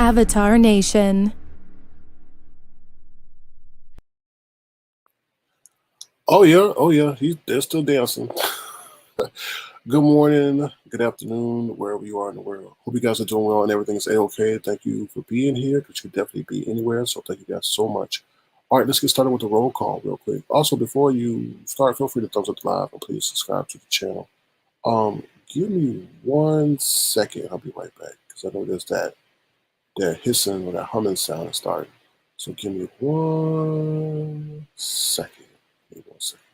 Avatar Nation. Oh yeah, they're still dancing. Good morning, good afternoon, wherever you are in the world. Hope you guys are doing well and everything's a-okay. Thank you for being here, because you could definitely be anywhere, so thank you guys so much. All right, let's get started with the roll call real quick. Also, before you start, feel free to thumbs up the live and please subscribe to the channel. Give me 1 second, I'll be right back, because I know there's that hissing or that humming sound starting. So give me 1 second. Give me 1 second.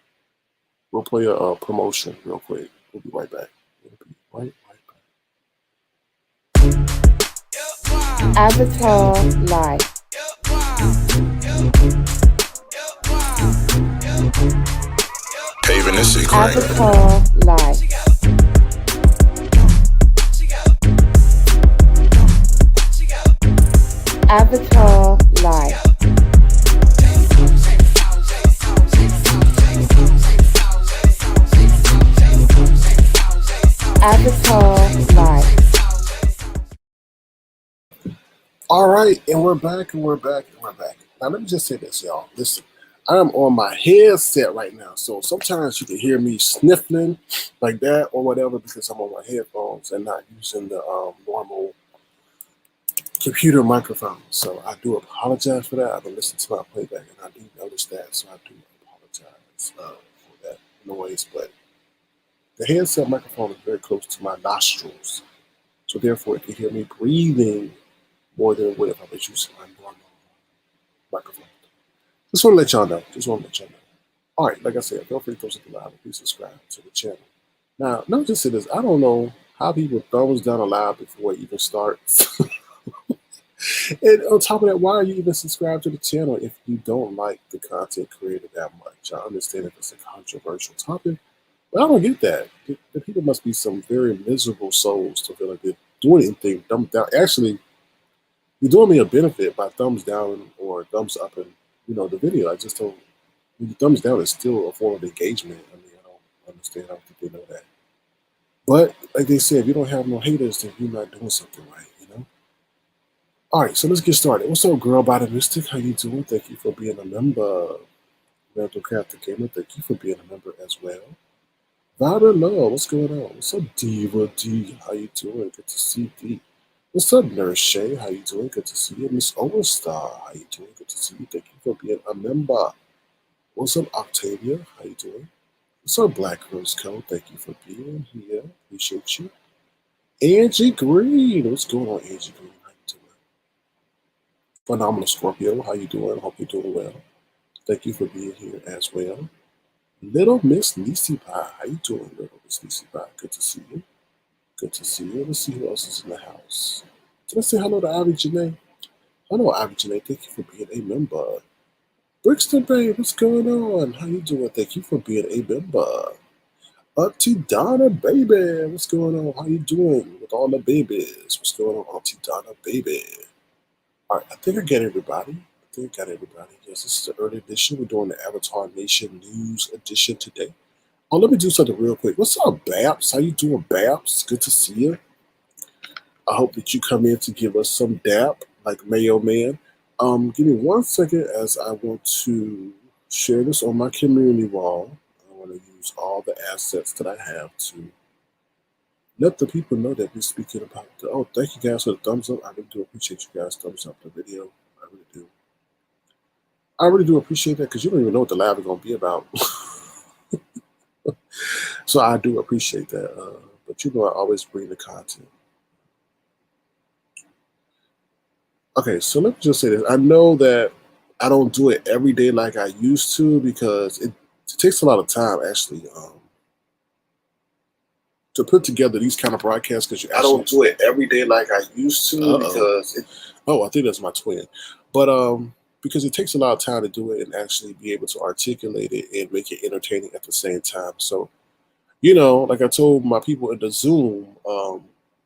We'll play a promotion real quick. We'll be right back. We'll be right back. Avatar Live. Paving this shit crazy. Avatar Live. Avatar Live. Avatar Live. All right, and we're back. Now, let me just say this, y'all. Listen, I'm on my headset right now, so sometimes you can hear me sniffling like that or whatever, because I'm on my headphones and not using the normal computer microphone. So I do apologize for that. I've been listening to my playback, and I do notice that, so I do apologize for that noise. But the headset microphone is very close to my nostrils, so therefore, it can hear me breathing more than it would if I was using my normal microphone. Just want to let y'all know. All right, like I said, feel free to post it live and please subscribe to the channel. Now, let me just say this. I don't know how people thumbs down a live before it even starts. And on top of that, why are you even subscribed to the channel if you don't like the content created that much? I understand if it's a controversial topic, but I don't get that. The people must be some very miserable souls to feel like they're doing anything dumb down. Actually, you're doing me a benefit by thumbs down or thumbs up in the video. I just don't. The thumbs down is still a form of engagement. I mean, I don't understand. I don't think they know that. But like they said, if you don't have no haters, then you're not doing something right. All right, so let's get started. What's up, girl by the mystic? How you doing? Thank you for being a member. Mental Crafted Gamer, thank you for being a member as well. Viber Love, what's going on? What's up, Diva D? How you doing? Good to see D. What's up, Nurse Shay? How you doing? Good to see you. Miss Overstar, how you doing? Good to see you. Thank you for being a member. What's up, Octavia? How you doing? What's up, Black Rose Code? Thank you for being here. Appreciate you. Angie Green, what's going on, Angie Green? How you doing? Phenomenal Scorpio, how you doing? Hope you're doing well. Thank you for being here as well. Little Miss Nisi Pie, how you doing, Little Miss Nisi Pie? Good to see you. Good to see you. Let's see who else is in the house. Did I say hello to Ivy Janae? Hello, Ivy Janae. Thank you for being a member. Brixton Babe, what's going on? How you doing? Thank you for being a member. Auntie Donna Baby, what's going on? How you doing with all the babies? What's going on, Auntie Donna Baby? All right, I think I got everybody. Yes, this is the early edition. We're doing the Avatar Nation News edition today. Oh, let me do something real quick. What's up, Babs? How you doing, Babs? Good to see you. I hope that you come in to give us some dap, like Mayo Man. Give me 1 second as I want to share this on my community wall. I want to use all the assets that I have to let the people know that we're speaking about the. Oh, thank you guys for the thumbs up. I really do appreciate you guys thumbs up the video. I really do. I really do appreciate that, because you don't even know what the live is going to be about. So I do appreciate that. But I always bring the content. Okay, so let me just say this. I know that I don't do it every day like I used to, because it takes a lot of time, actually, to put together these kind of broadcasts. Because I don't do it every day like I used to, because I think that's my twin. But because it takes a lot of time to do it and actually be able to articulate it and make it entertaining at the same time. So, like I told my people in the Zoom,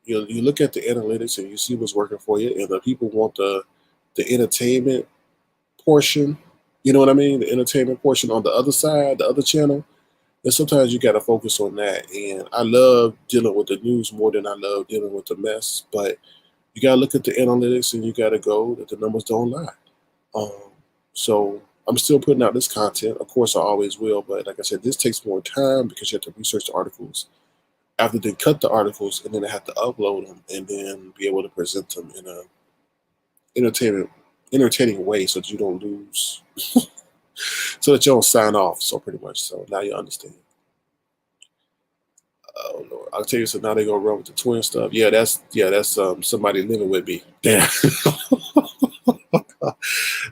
you look at the analytics and you see what's working for you, and the people want the entertainment portion. You know what I mean? The entertainment portion on the other side, the other channel. And sometimes you got to focus on that. And I love dealing with the news more than I love dealing with the mess. But You got to look at the analytics and you got to go that the numbers don't lie. Um, so I'm still putting out this content. Of course, I always will. But like I said, this takes more time because you have to research the articles. After they cut the articles, and then I have to upload them and then be able to present them in a entertaining, entertaining way so that you don't lose, so that you don't sign off. So pretty much. So now you understand. Oh Lord, I'll tell you. So now they gonna run with the twin stuff. Yeah, that's somebody living with me. Damn.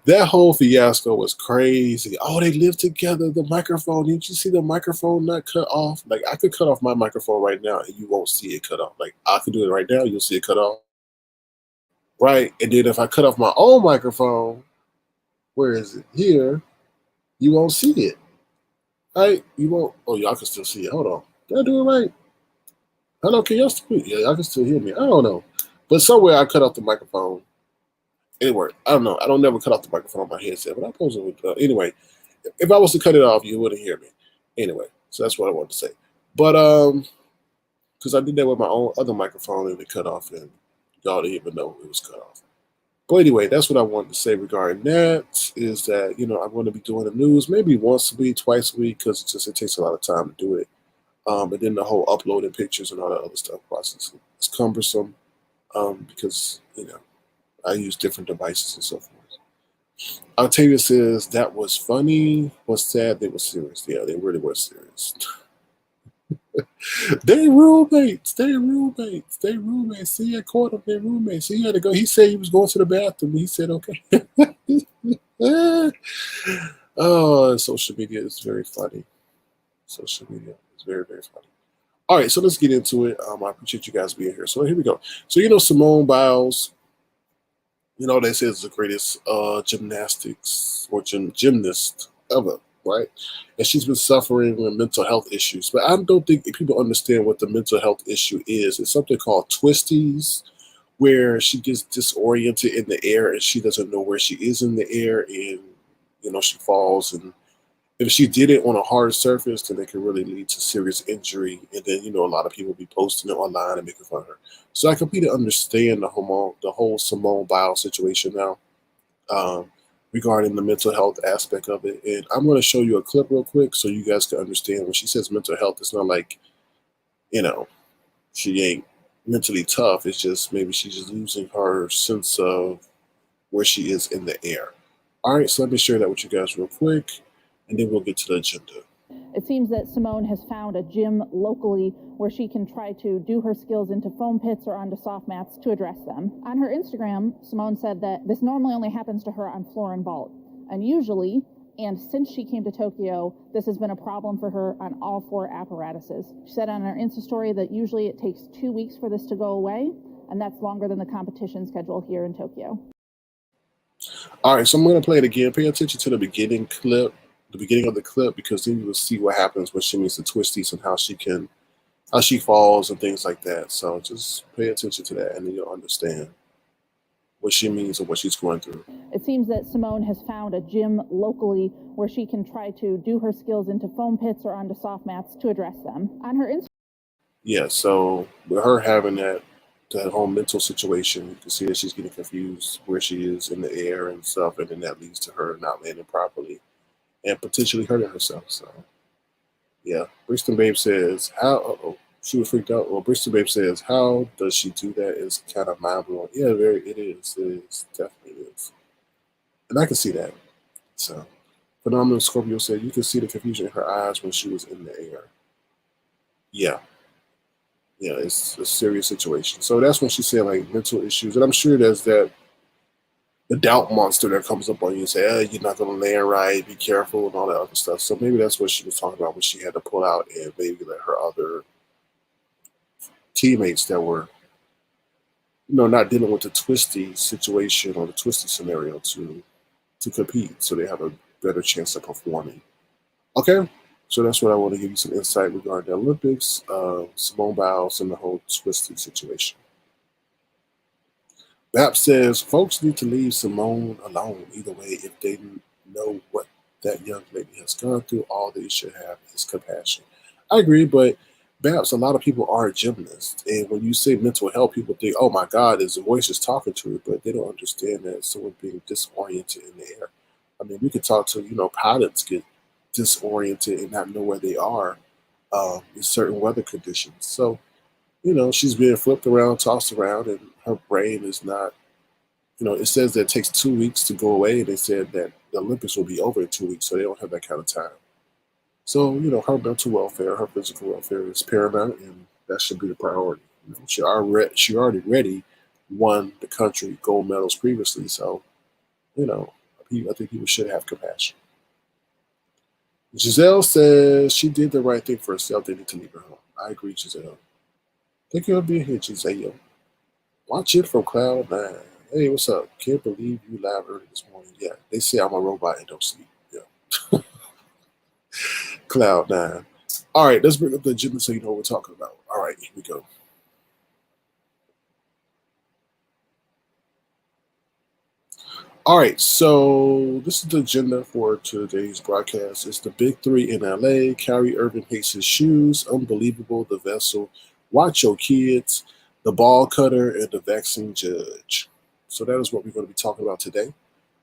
That whole fiasco was crazy. Oh, they live together. The microphone. Didn't you see the microphone not cut off? Like I could cut off my microphone right now and you won't see it cut off. Like I could do it right now, you'll see it cut off. Right. And then if I cut off my own microphone, where is it? Here, you won't see it. Right? You won't. Oh, y'all can still see it. Hold on. Did I do it right? Hello, can y'all still? Yeah, y'all can still hear me. I don't know. But somewhere I cut off the microphone. Anyway, I don't know. I don't never cut off the microphone on my headset, but I suppose it would. Anyway, if I was to cut it off, you wouldn't hear me. Anyway, so that's what I wanted to say. But because I did that with my own other microphone and it cut off, and y'all didn't even know it was cut off. But anyway, that's what I wanted to say regarding that. Is that I'm going to be doing the news maybe once a week, twice a week, because it takes a lot of time to do it. And then the whole uploading pictures and all that other stuff process is cumbersome because I use different devices and so forth. Octavia says that was funny, was sad, they were serious. Yeah, they really were serious. They roommates. They roommates. They roommates. See, I caught them. They roommates. He had to go. He said he was going to the bathroom. He said, okay. Oh, social media is very funny. Social media is very, very funny. All right, so let's get into it. I appreciate you guys being here. So here we go. So, Simone Biles, they say it's the greatest gymnastics or gymnast ever, right? And she's been suffering with mental health issues. But I don't think people understand what the mental health issue is. It's something called twisties, where she gets disoriented in the air and she doesn't know where she is in the air, and she falls. And if she did it on a hard surface, then it could really lead to serious injury. And then a lot of people be posting it online and making fun of her. So I completely understand the whole Simone Biles situation now, regarding the mental health aspect of it. And I'm going to show you a clip real quick so you guys can understand. When she says mental health, it's not like she ain't mentally tough. It's just maybe she's just losing her sense of where she is in the air. All right, so let me share that with you guys real quick, and then we'll get to the agenda. It seems that Simone has found a gym locally where she can try to do her skills into foam pits or onto soft mats to address them. On her Instagram, Simone said that this normally only happens to her on floor and vault. And usually, and since she came to Tokyo, this has been a problem for her on all 4 apparatuses. She said on her Insta story that usually it takes 2 weeks for this to go away, and that's longer than the competition schedule here in Tokyo. All right, so I'm going to play it again. Pay attention to the beginning of the clip, because then you will see what happens when she meets the twisties and how she falls and things like that. So just pay attention to that, and then you'll understand what she means and what she's going through. It seems that Simone has found a gym locally where she can try to do her skills into foam pits or onto soft mats to address them. On her Instagram. Yeah, so with her having that whole mental situation, you can see that she's getting confused where she is in the air and stuff, and then that leads to her not landing properly and potentially hurting herself. So, yeah. Brixton Babe says, she was freaked out. Well, Brixton Babe says, how does she do that? It's kind of mind blowing. Yeah, it is. It is. Definitely is. And I can see that. So, Phenomenal Scorpio said, you can see the confusion in her eyes when she was in the air. Yeah. Yeah, it's a serious situation. So that's when she said, like, mental issues. And I'm sure there's the doubt monster that comes up on you and say, oh, you're not going to land right, be careful, and all that other stuff. So maybe that's what she was talking about when she had to pull out and maybe let her other teammates that were, not dealing with the twisty situation or the twisty scenario to compete, so they have a better chance of performing. Okay, so that's what I want to give you some insight regarding the Olympics, Simone Biles, and the whole twisty situation. BAP says folks need to leave Simone alone. Either way, if they know what that young lady has gone through, all they should have is compassion. I agree, but Babs, a lot of people aren't gymnasts. And when you say mental health, people think, oh my God, his voice is talking to her, but they don't understand that someone being disoriented in the air. I mean, we could talk to, pilots get disoriented and not know where they are in certain weather conditions. So, she's being flipped around, tossed around, and her brain is not, it says that it takes 2 weeks to go away. And they said that the Olympics will be over in 2 weeks, so they don't have that kind of time. So, her mental welfare, her physical welfare is paramount, and that should be the priority. She already won the country gold medals previously, so, I think people should have compassion. Giselle says she did the right thing for herself. They need to leave her home. I agree, Giselle. Thank you for being here, Giselle. Watch it from Cloud9. Hey, what's up? Can't believe you live early this morning. Yeah, they say I'm a robot and don't sleep. Yeah. Cloud9. All right, let's bring up the agenda so you know what we're talking about. All right, here we go. All right, so this is the agenda for today's broadcast. It's the big three in LA. Kyrie Irving hates his shoes. Unbelievable. The vessel. Watch your kids. The ball cutter and the vaccine judge. So that is what we're going to be talking about today.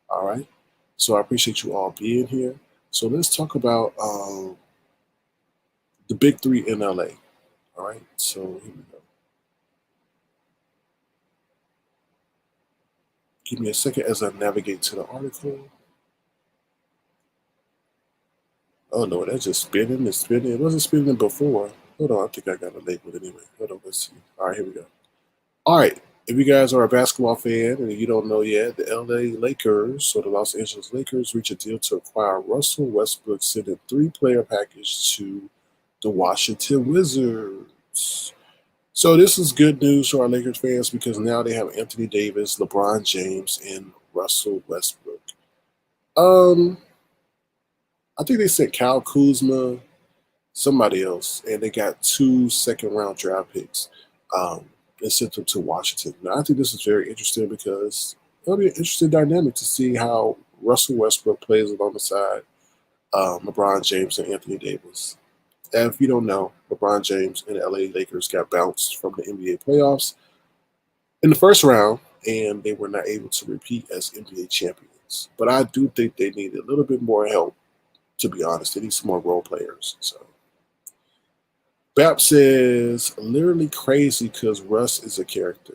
All right. So I appreciate you all being here. So let's talk about the big three in LA. All right. So here we go. Give me a second as I navigate to the article. Oh no, that's just spinning and spinning. It wasn't spinning before. Hold on, I think I got it labeled anyway. Hold on, let's see. All right, here we go. All right, if you guys are a basketball fan and you don't know yet, the LA Lakers or the Los Angeles Lakers reach a deal to acquire Russell Westbrook, sending 3-player package to the Washington Wizards. So this is good news for our Lakers fans because now they have Anthony Davis, LeBron James, and Russell Westbrook. I think they sent Kyle Kuzma, somebody else, and they got 2 second-round draft picks and sent them to Washington. Now, I think this is very interesting because it'll be an interesting dynamic to see how Russell Westbrook plays alongside LeBron James and Anthony Davis. And if you don't know, LeBron James and the LA Lakers got bounced from the NBA playoffs in the first round, and they were not able to repeat as NBA champions. But I do think they need a little bit more help. To be honest, they need some more role players. So, Bap says, literally crazy because Russ is a character.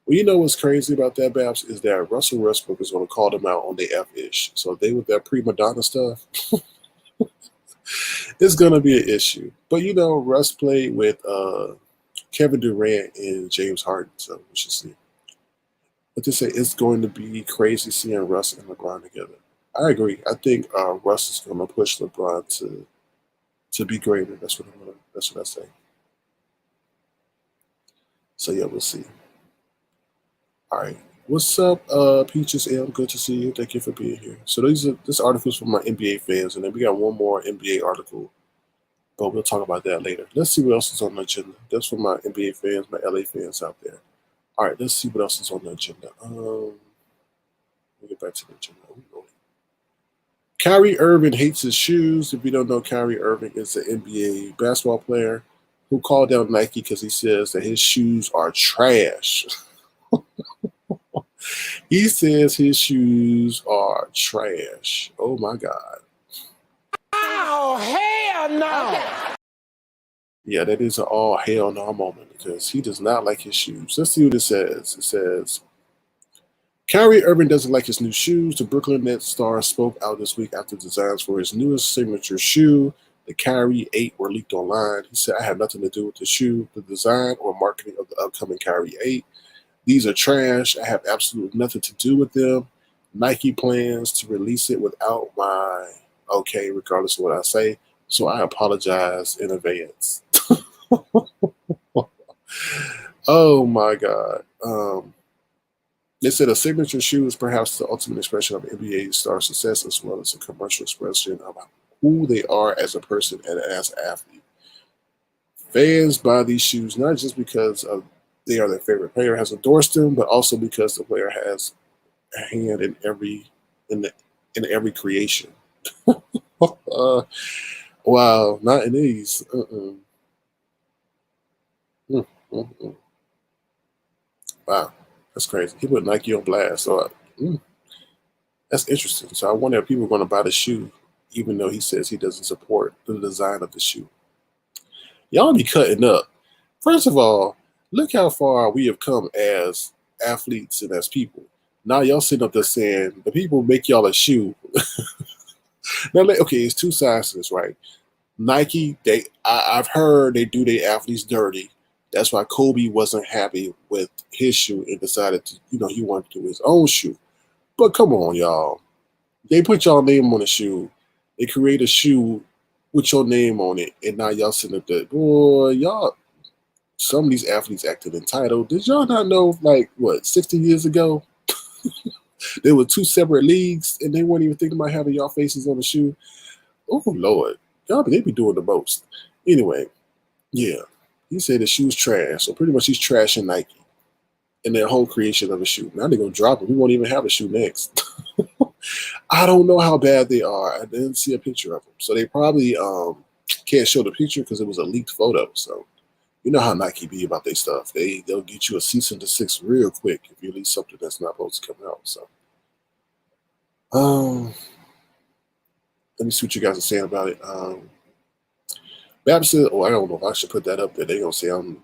Well, you know what's crazy about that, Babs, is that Russell Westbrook is going to call them out on the F-ish. So they with that prima donna stuff, it's going to be an issue. But, Russ played with Kevin Durant and James Harden, so we should see. But they say it's going to be crazy seeing Russ and LeBron together. I agree. I think Russ is going to push LeBron to be greater. That's what I say. So yeah, we'll see. All right. What's up, Peaches M? Good to see you. Thank you for being here. So this article is from my NBA fans, and then we got one more NBA article, but we'll talk about that later. Let's see what else is on the agenda. That's for my NBA fans, my LA fans out there. All right, let's see what else is on the agenda. We'll get back to the agenda. Kyrie Irving hates his shoes. If you don't know, Kyrie Irving is an NBA basketball player who called out Nike because he says that his shoes are trash. He says his shoes are trash. Oh my God. Oh, hell no. Okay. Yeah, that is an all hell no moment because he does not like his shoes. Let's see what it says. It says, Kyrie Irving doesn't like his new shoes. The Brooklyn Nets star spoke out this week after designs for his newest signature shoe, the Kyrie 8, were leaked online. He said, I have nothing to do with the shoe, the design, or marketing of the upcoming Kyrie 8. These are trash. I have absolutely nothing to do with them. Nike plans to release it without my okay, regardless of what I say. So I apologize in advance. Oh my God. They said a signature shoe is perhaps the ultimate expression of NBA star success as well as a commercial expression of who they are as a person and as an athlete. Fans buy these shoes not just because they are their favorite player has endorsed them, but also because the player has a hand in every creation. Wow, not in these. Mm-mm. Wow, that's crazy. He put Nike on blast. So that's interesting. So I wonder if people are going to buy the shoe, even though he says he doesn't support the design of the shoe. Y'all be cutting up. First of all, look how far we have come as athletes and as people. Now y'all sitting up there saying the people make y'all a shoe. Now, okay, it's two sides to this, right? Nike, I've heard they do their athletes dirty. That's why Kobe wasn't happy with his shoe and decided to, he wanted to do his own shoe. But come on, y'all. They put y'all name on the shoe. They create a shoe with your name on it, and now y'all sitting up there. Boy, y'all, some of these athletes acting entitled. Did y'all not know, like, what, 60 years ago, there were two separate leagues, and they weren't even thinking about having y'all faces on the shoe? Oh, Lord. Y'all, they be doing the most. Anyway, yeah. He said the shoe's trash. So pretty much he's trashing Nike and their whole creation of a shoe. Now they're going to drop it. We won't even have a shoe next. I don't know how bad they are. I didn't see a picture of them. So they probably can't show the picture because it was a leaked photo. So you know how Nike be about their stuff. They'll get you a cease and desist real quick if you release something that's not supposed to come out. So let me see what you guys are saying about it. Babs said, I don't know if I should put that up there. They're going to say I'm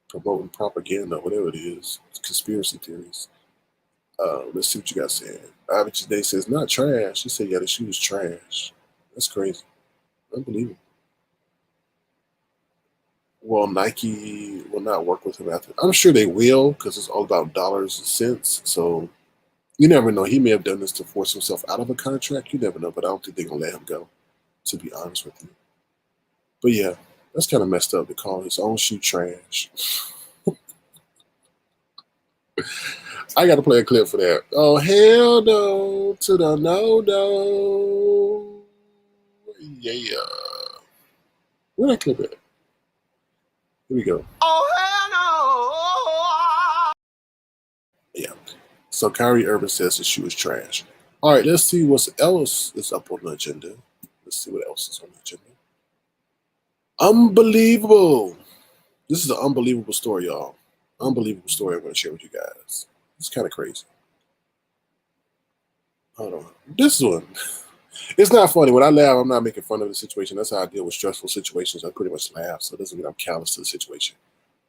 promoting propaganda, whatever it is. It's conspiracy theories. Let's see what you guys saying. Average today says, not trash. She said, yeah, the shoe is trash. That's crazy. Unbelievable. Well, Nike will not work with him after. I'm sure they will because it's all about dollars and cents. So you never know. He may have done this to force himself out of a contract. You never know, but I don't think they're going to let him go, to be honest with you. But yeah, that's kind of messed up to call his own shoe trash. I got to play a clip for that. Oh, hell no to the no. Yeah. Where that clip at? Here we go. Oh, hell no. Yeah. So Kyrie Irving says the shoe is trash. All right, let's see what else is up on the agenda. Let's see what else is on the agenda. Unbelievable. This is an unbelievable story, y'all. Unbelievable story I'm going to share with you guys. It's kind of crazy. Hold on. This one. It's not funny. When I laugh, I'm not making fun of the situation. That's how I deal with stressful situations. I pretty much laugh, so it doesn't mean I'm callous to the situation.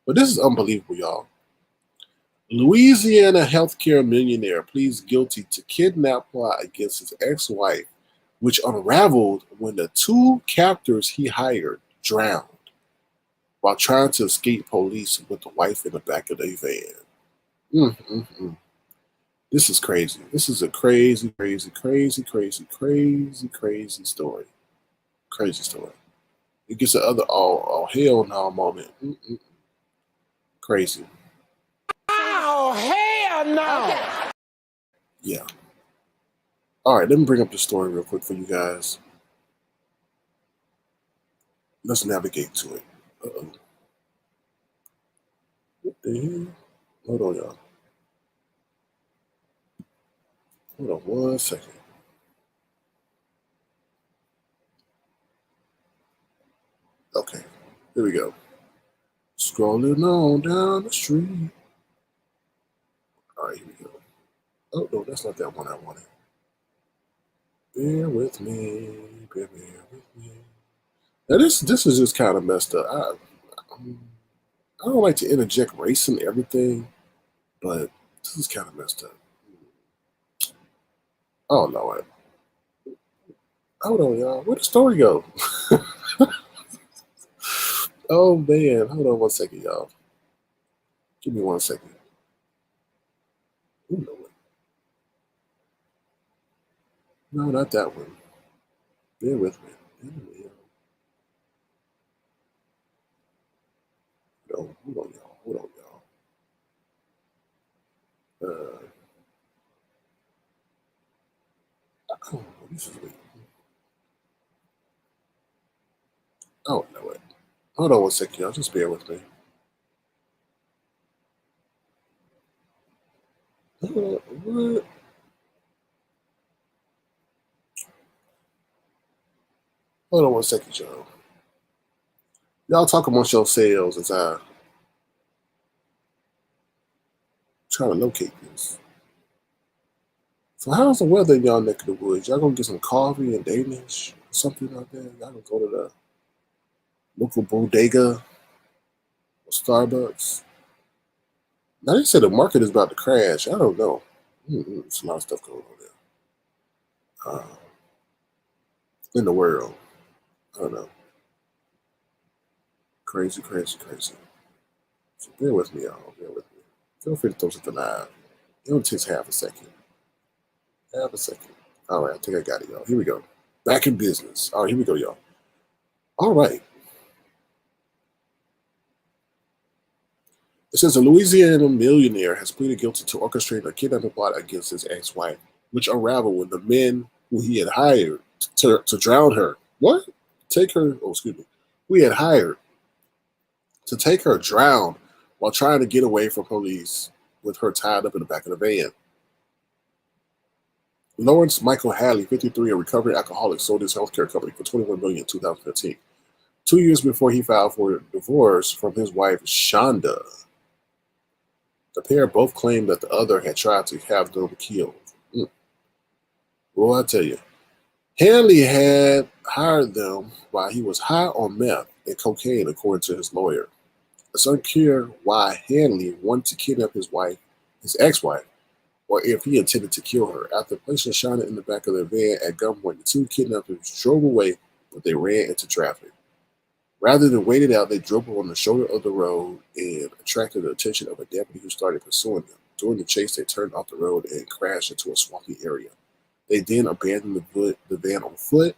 But this is unbelievable, y'all. Louisiana healthcare millionaire pleads guilty to kidnap plot against his ex-wife, which unraveled when the two captors he hired drowned while trying to escape police with the wife in the back of their van. This is crazy. This is a crazy story. Crazy story. It gets the other oh hell no moment. Crazy. Oh, hell no. Yeah. All right, let me bring up the story real quick for you guys. Let's navigate to it. Uh-oh. What the hell? Hold on, y'all. Hold on 1 second. Okay, here we go. Scrolling on down the street. All right, here we go. Oh, no, that's not that one I wanted. Bear with me. Bear with me. Now, this is just kind of messed up. I don't like to interject race in everything, but this is kind of messed up. Oh, Lord. Hold on, y'all. Where'd the story go? Oh, man. Hold on 1 second, y'all. Give me 1 second. Ooh, no, not that one. Bear with me. Hold on, y'all. Oh, this is weird. Oh, no, wait. Hold on 1 second, y'all. Just bear with me. What? Hold on 1 second, y'all. Y'all talk amongst yourselves as I trying to locate this. So how's the weather in y'all neck of the woods? Y'all gonna get some coffee and Danish? Something like that? Y'all gonna go to the local bodega or Starbucks? Now they said the market is about to crash. I don't know. There's a lot of stuff going on there. In the world. I don't know. Crazy, crazy, crazy. So bear with me, y'all. Bear with me. Feel free to throw something live. It only takes half a second. Half a second. All right, I think I got it, y'all. Here we go. Back in business. All right, here we go, y'all. All right. It says a Louisiana millionaire has pleaded guilty to orchestrating a kidnapping plot against his ex-wife, which unraveled when the men who he had hired to drown her. What? Take her, oh, excuse me. We had hired to take her drowned while trying to get away from police with her tied up in the back of the van. Lawrence Michael Hadley, 53, a recovering alcoholic, sold his healthcare company for $21 million in 2015. 2 years before he filed for divorce from his wife, Shonda. The pair both claimed that the other had tried to have them killed. Well, I tell you, Hanley had hired them while he was high on meth and cocaine, according to his lawyer. It's unclear why Hanley wanted to kidnap his wife, his ex-wife, or if he intended to kill her. After placing Shonda in the back of their van at gunpoint, the two kidnappers drove away, but they ran into traffic. Rather than wait it out, they drove on the shoulder of the road and attracted the attention of a deputy who started pursuing them. During the chase, they turned off the road and crashed into a swampy area. They then abandoned the van on foot,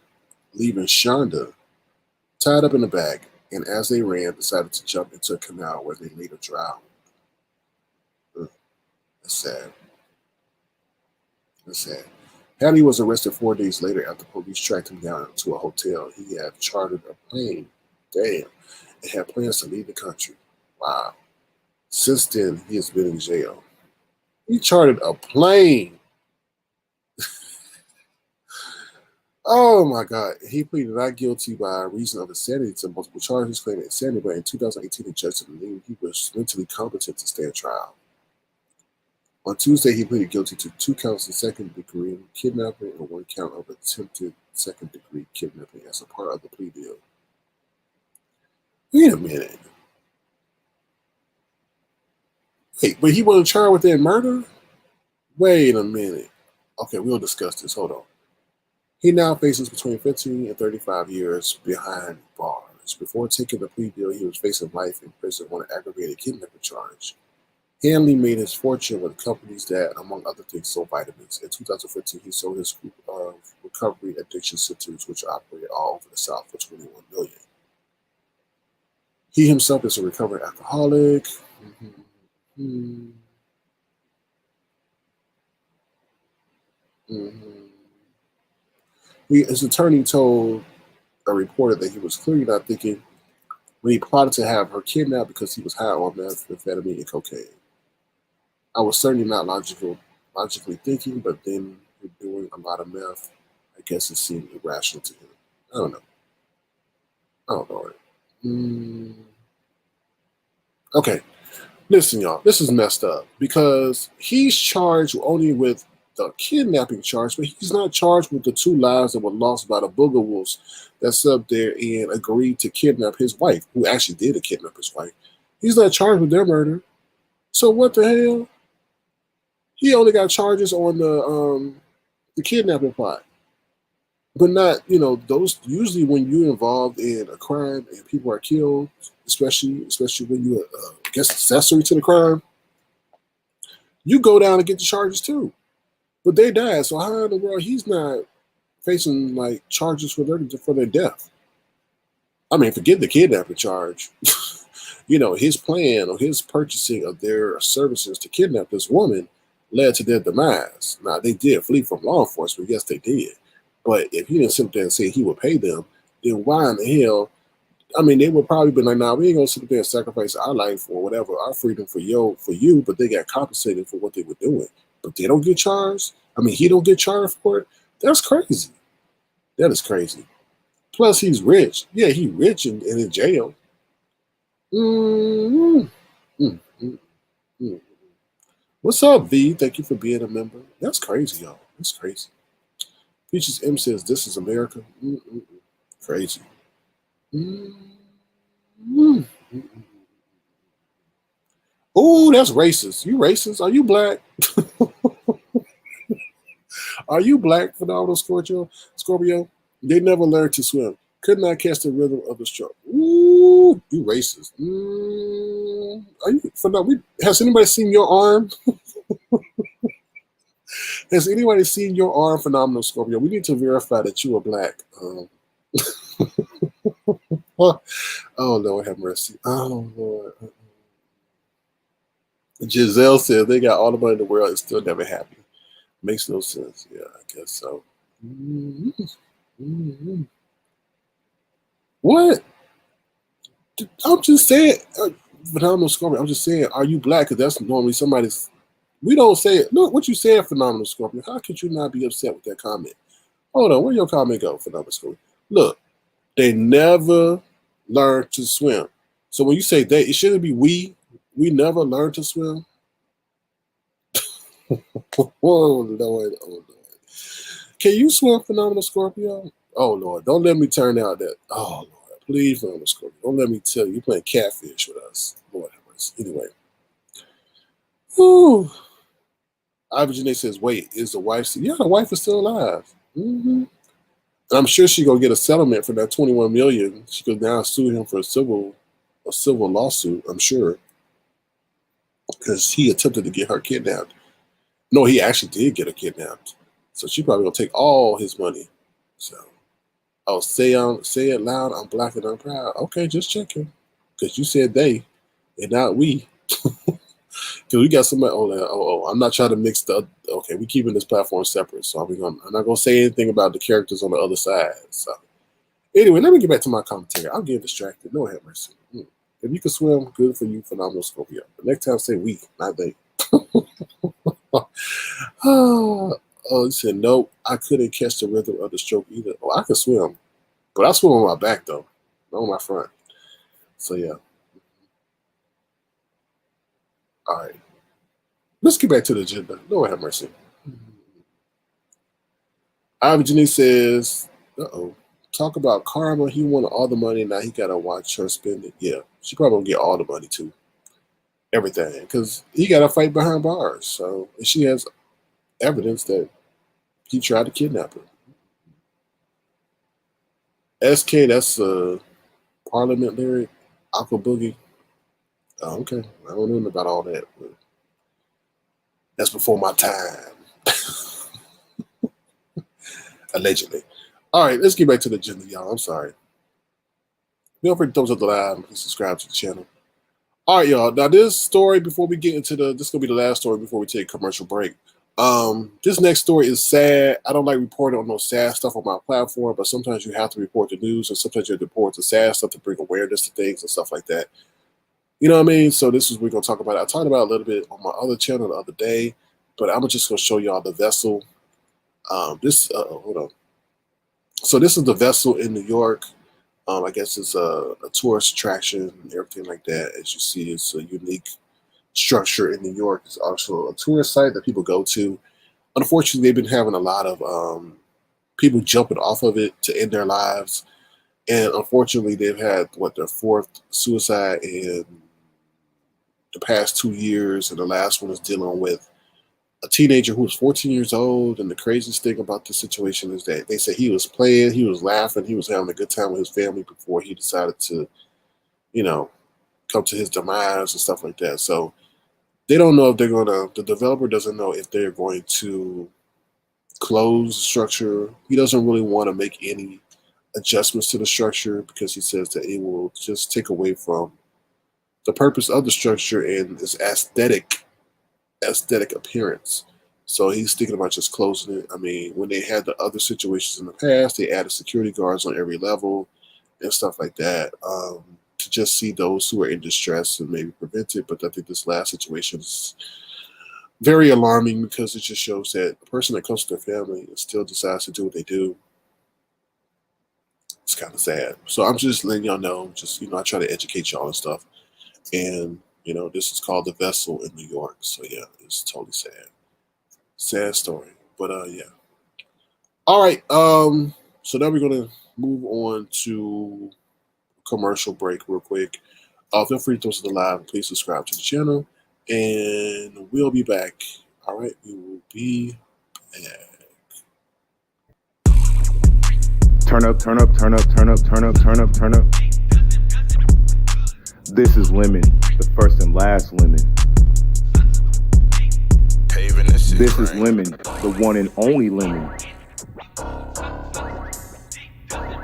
leaving Shonda tied up in the back, and as they ran, decided to jump into a canal where they later drowned. That's sad. That's sad. Hattie was arrested 4 days later after police tracked him down to a hotel. He had chartered a plane. Damn. And had plans to leave the country. Wow. Since then, he has been in jail. He chartered a plane. Oh my God. He pleaded not guilty by reason of insanity to multiple charges, claiming insanity, but in 2018, the judge believed he was mentally competent to stand trial. On Tuesday, he pleaded guilty to 2 counts of second-degree kidnapping and 1 count of attempted second-degree kidnapping as a part of the plea deal. Wait a minute. Wait, but he wasn't charged with that murder? Wait a minute. Okay, we'll discuss this. Hold on. He now faces between 15 and 35 years behind bars. Before taking the plea deal, he was facing life in prison on an aggravated kidnapping charge. Hanley made his fortune with companies that, among other things, sold vitamins. In 2015, he sold his group of recovery addiction centers, which operated all over the South, for $21 million. He himself is a recovering alcoholic. His attorney told a reporter that he was clearly not thinking when he plotted to have her kidnapped because he was high on methamphetamine and cocaine. I was certainly not logically thinking, but then you're doing a lot of meth. I guess it seemed irrational to him. I don't know. Okay, listen, y'all. This is messed up because he's charged only with the kidnapping charge, but he's not charged with the 2 lives that were lost by the Boogawolfs that's up there and agreed to kidnap his wife, who actually did kidnap his wife. He's not charged with their murder. So what the hell? He only got charges on the kidnapping plot, but not, those. Usually, when you're involved in a crime and people are killed, especially when you're accessory to the crime, you go down and get the charges too. But they died, so how in the world he's not facing charges for their death? I mean, forget the kidnapping charge. His plan or his purchasing of their services to kidnap this woman led to their demise. Now, they did flee from law enforcement. Yes, they did. But if he didn't sit there and say he would pay them, then why in the hell? I mean, they would probably be like, nah, we ain't going to sit there and sacrifice our life or whatever, our freedom for you, but they got compensated for what they were doing. But they don't get charged? I mean, he don't get charged for it? That's crazy. That is crazy. Plus, he's rich. Yeah, he's rich and in jail. What's up, V? Thank you for being a member. That's crazy, y'all. That's crazy. Peaches M says, "This is America." Mm-mm-mm. Crazy. Mm-mm. Oh, that's racist. You racist? Are you black? Are you black, phenomenal Scorpio? Scorpio? They never learned to swim. Could not catch the rhythm of the stroke. Ooh, you racist. Are you phenomenal? Has anybody seen your arm? Has anybody seen your arm, phenomenal Scorpio? We need to verify that you are black. Oh, oh Lord, have mercy. Oh Lord. Giselle says they got all the money in the world and still never happy. Makes no sense. Yeah, I guess so. Mm-hmm. What? I'm just saying, phenomenal Scorpio. I'm just saying, are you black? Because that's normally somebody's. We don't say it. Look, what you said, phenomenal Scorpio. How could you not be upset with that comment? Hold on, where your comment go, phenomenal Scorpio? Look, they never learned to swim. So when you say they, it shouldn't be we. We never learned to swim. Oh Lord, oh Lord. Can you swim, phenomenal Scorpio? Oh Lord, don't let me turn out that. Oh Lord, please, phenomenal Scorpio. Don't let me tell you, you're playing catfish with us. Lord have mercy. Anyway. Whew. Ivy Janae says, wait, is the wife still? Yeah, the wife is still alive. Mm-hmm. And I'm sure she's gonna get a settlement for that 21 million. She could now sue him for a civil lawsuit, I'm sure. Because he attempted to get her kidnapped. No, he actually did get her kidnapped. So she probably gonna take all his money. So say it loud, I'm black and I'm proud. Okay, just checking. Because you said they and not we. Because we got somebody. I'm not trying to mix the. Okay, we keeping this platform separate, so I'm not gonna say anything about the characters on the other side. So anyway, let me get back to my commentary. I'm getting distracted. No have mercy. If you can swim, good for you, phenomenal Scorpio. But next time, say we, not they. Oh, he said nope. I couldn't catch the rhythm of the stroke either. Oh, I can swim, but I swim on my back though, not on my front. So yeah. All right. Let's get back to the agenda. Lord have mercy. Ivy Janice says, talk about karma. He wanted all the money. Now he got to watch her spend it. Yeah, she probably will get all the money too. Everything. Because he got to fight behind bars. So and she has evidence that he tried to kidnap her. SK, that's a Parliament lyric. Aqua Boogie. Oh, okay. I don't know about all that. But that's before my time. Allegedly. All right, let's get back to the agenda, y'all. I'm sorry. Feel free to thumbs up the live and subscribe to the channel. All right, y'all. Now, this story, before we get into this is going to be the last story before we take a commercial break. This next story is sad. I don't like reporting on no sad stuff on my platform, but sometimes you have to report the news, and sometimes you have to report the sad stuff to bring awareness to things and stuff like that. You know what I mean? So this is what we're going to talk about. I talked about it a little bit on my other channel the other day, but I'm just going to show y'all the vessel. Hold on. So this is the vessel in New York. I guess it's a tourist attraction and everything like that. As you see, it's a unique structure in New York. It's also a tourist site that people go to. Unfortunately, they've been having a lot of people jumping off of it to end their lives. And unfortunately, they've had, their fourth suicide in the past 2 years. And the last one is dealing with a teenager who was 14 years old. And the craziest thing about the situation is that they say he was playing, he was laughing, he was having a good time with his family before he decided to, come to his demise and stuff like that. So they don't know if the developer doesn't know if they're going to close the structure. He doesn't really want to make any adjustments to the structure because he says that it will just take away from the purpose of the structure and its aesthetic appearance. So he's thinking about just closing it. I mean, when they had the other situations in the past, they added security guards on every level and stuff like that to just see those who are in distress and maybe prevent it. But I think this last situation is very alarming because it just shows that the person that comes to their family and still decides to do what they do. It's kind of sad. So I'm just letting y'all know, I try to educate y'all and stuff. And, You know, this is called The Vessel in New York. So yeah, it's totally sad. Sad story. But yeah. All right. So now we're gonna move on to commercial break real quick. Feel free to throw us the live. Please subscribe to the channel, and we'll be back. All right, we will be back. Turn up, turn up, turn up, turn up, turn up, turn up, turn up. This is Lemon, the first and last Lemon. This is Lemon, the one and only Lemon.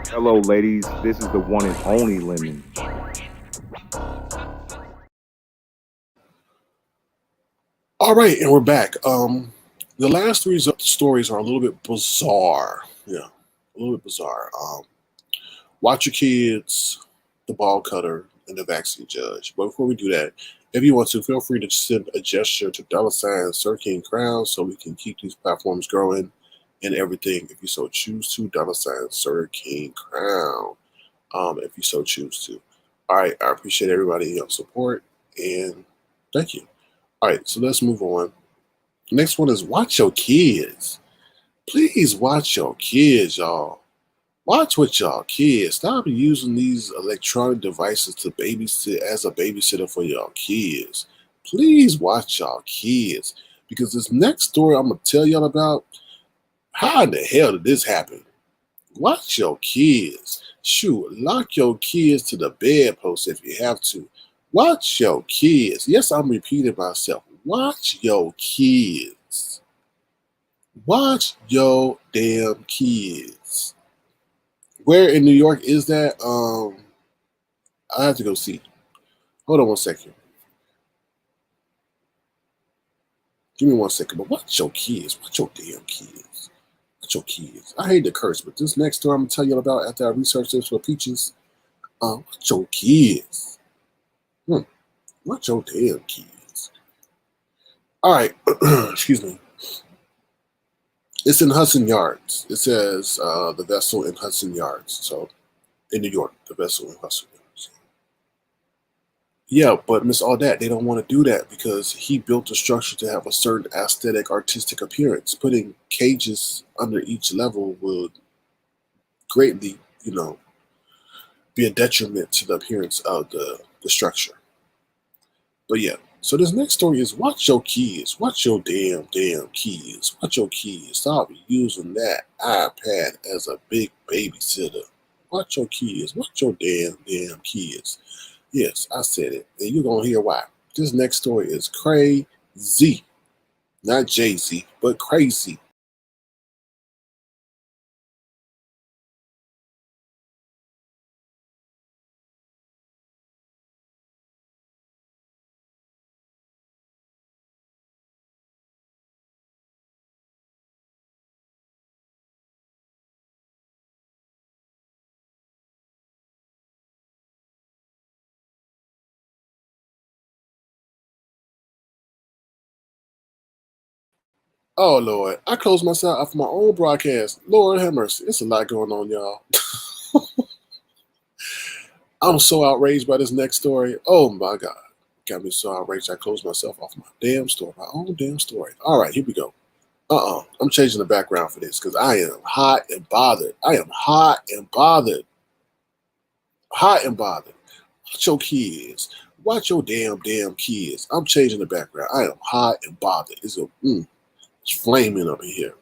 Hello, ladies. This is the one and only Lemon. All right, and we're back. The last three stories are a little bit bizarre. Yeah, a little bit bizarre. Watch Your Kids, The Ball Cutter, and The Vaccine Judge. But before we do that, if you want to, feel free to send a gesture to $ Sir King Crown so we can keep these platforms growing and everything. If you so choose to, $ Sir King Crown. If you so choose to. All right, I appreciate everybody support and thank you. All right, so let's move on. The next one is watch your kids. Please watch your kids, y'all. Watch with y'all kids. Stop using these electronic devices to babysit as a babysitter for y'all kids. Please watch y'all kids. Because this next story I'm going to tell y'all about, how in the hell did this happen? Watch your kids. Shoot, lock your kids to the bedpost if you have to. Watch your kids. Yes, I'm repeating myself. Watch your kids. Watch your damn kids. Where in New York is that? I have to go see. Hold on one second. Give me 1 second. But watch your kids. Watch your damn kids. Watch your kids. I hate to curse, but this next story I'm gonna tell you about after I research this for Peaches. Watch your kids. Watch your damn kids. All right. Excuse me. It's in Hudson Yards. It says The Vessel in Hudson Yards. So in New York, The Vessel in Hudson Yards. Yeah, but Miss Audette, they don't want to do that because he built the structure to have a certain aesthetic, artistic appearance. Putting cages under each level would greatly, be a detriment to the appearance of the structure. But yeah, so this next story is watch your kids. Watch your damn kids. Watch your kids. Stop using that iPad as a big babysitter. Watch your kids. Watch your damn kids. Yes, I said it. And you're going to hear why. This next story is crazy. Not Jay-Z, but crazy. Oh, Lord. I closed myself off my own broadcast. Lord have mercy. It's a lot going on, y'all. I'm so outraged by this next story. Oh, my God. Got me so outraged I closed myself off my damn story. My own damn story. All right, here we go. I'm changing the background for this because I am hot and bothered. I am hot and bothered. Hot and bothered. Watch your kids. Watch your damn kids. I'm changing the background. I am hot and bothered. It's flaming up in here.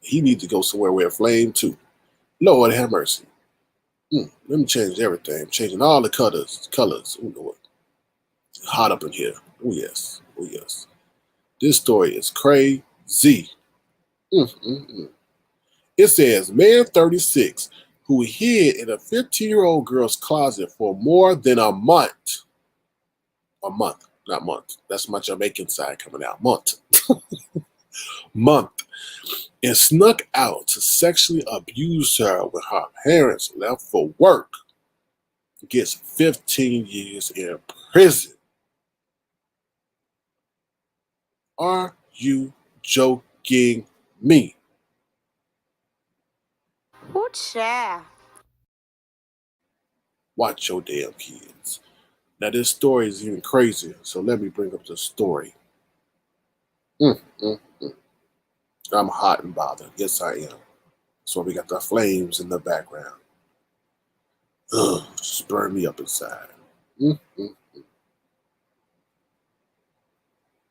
He needs to go somewhere where it flame too. Lord have mercy. Let me change everything. I'm changing all the colors. Oh Lord. It's hot up in here. Oh yes. Oh yes. This story is crazy. It says, man 36 who hid in a 15-year-old girl's closet for more than a month. A month, not month. That's my Jamaican side coming out. Month. And snuck out to sexually abuse her when her parents left for work. Gets 15 years in prison. Are you joking me? Who child? Watch your damn kids. Now this story is even crazier, so let me bring up the story. Mm, mm, mm. I'm hot and bothered. Yes, I am. So we got the flames in the background. Ugh, just burn me up inside. Mm, mm.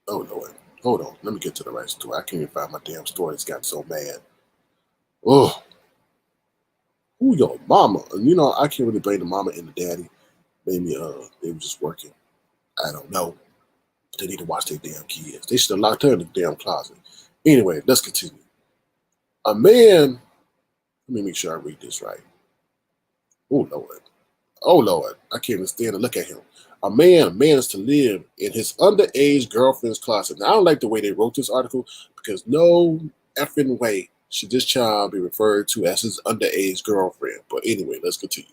Oh Lord, hold on. Let me get to the right story. I can't even find my damn story. It's got so mad. Oh, who your mama? And I can't really blame the mama and the daddy. Maybe they were just working. I don't know. But they need to watch their damn kids. They should have locked her in the damn closet. Anyway, let's continue. A man. Let me make sure I read this right. Oh Lord. Oh Lord. I can't even stand to look at him. A man managed to live in his underage girlfriend's closet. Now I don't like the way they wrote this article because no effing way should this child be referred to as his underage girlfriend. But anyway, let's continue.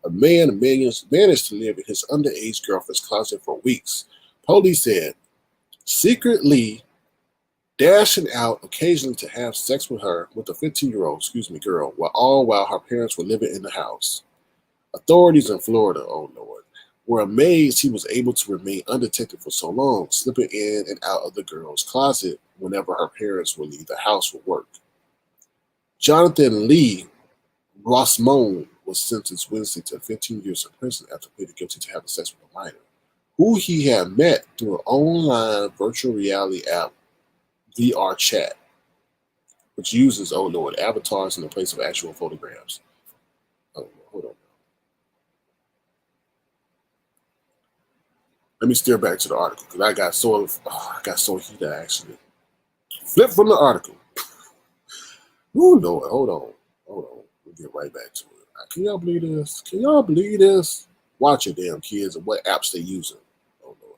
A man managed to live in his underage girlfriend's closet for weeks. Police said, secretly dashing out occasionally to have sex with her, with a 15-year-old, girl, while her parents were living in the house. Authorities in Florida, oh Lord, were amazed he was able to remain undetected for so long, slipping in and out of the girl's closet whenever her parents would leave the house for work. Jonathan Lee Rossmone was sentenced Wednesday to 15 years in prison after pleading guilty to having sex with a minor, who he had met through an online virtual reality app, VR Chat, which uses, oh Lord, avatars in the place of actual photographs. Oh, hold on. Let me steer back to the article because I got so heated actually. Flip from the article. Oh Lord, hold on. We'll get right back to it. Can y'all believe this? Can y'all believe this? Watch your damn kids and what apps they using. Oh Lord.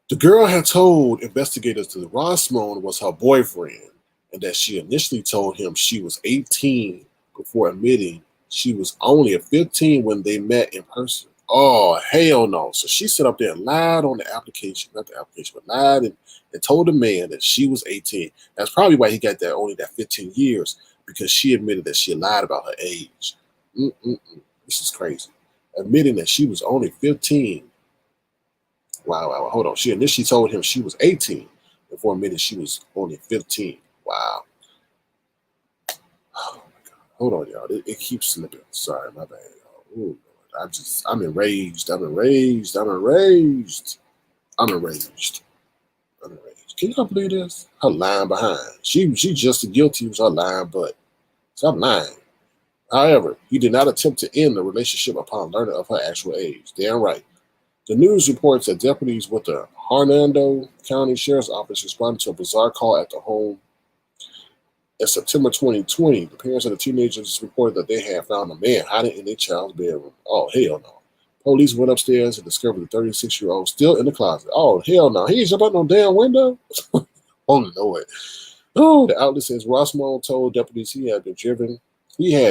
The girl had told investigators that Rossmone was her boyfriend and that she initially told him she was 18 before admitting she was only 15 when they met in person. Oh, hell no. So she sat up there and lied on the application, not the application, but lied and told the man that she was 18. That's probably why he got only that 15 years, because she admitted that she lied about her age. This is crazy. Admitting that she was only 15. Wow. Hold on. She initially told him she was 18 before admitting she was only 15. Wow. Oh my God. Hold on, y'all. It keeps slipping. Sorry, my bad, y'all. Ooh. I'm enraged. Can y'all believe this? Her lying behind. She just as guilty as her lying butt. Stop lying. However, he did not attempt to end the relationship upon learning of her actual age. Damn right. The news reports that deputies with the Hernando County Sheriff's Office responded to a bizarre call at the home. In September 2020, the parents of the teenagers reported that they had found a man hiding in their child's bedroom. Oh, hell no. Police went upstairs and discovered the 36-year-old still in the closet. Oh, hell no. He ain't jump out no damn window. Oh, Lord. Oh, the outlet says Rossmone told deputies he had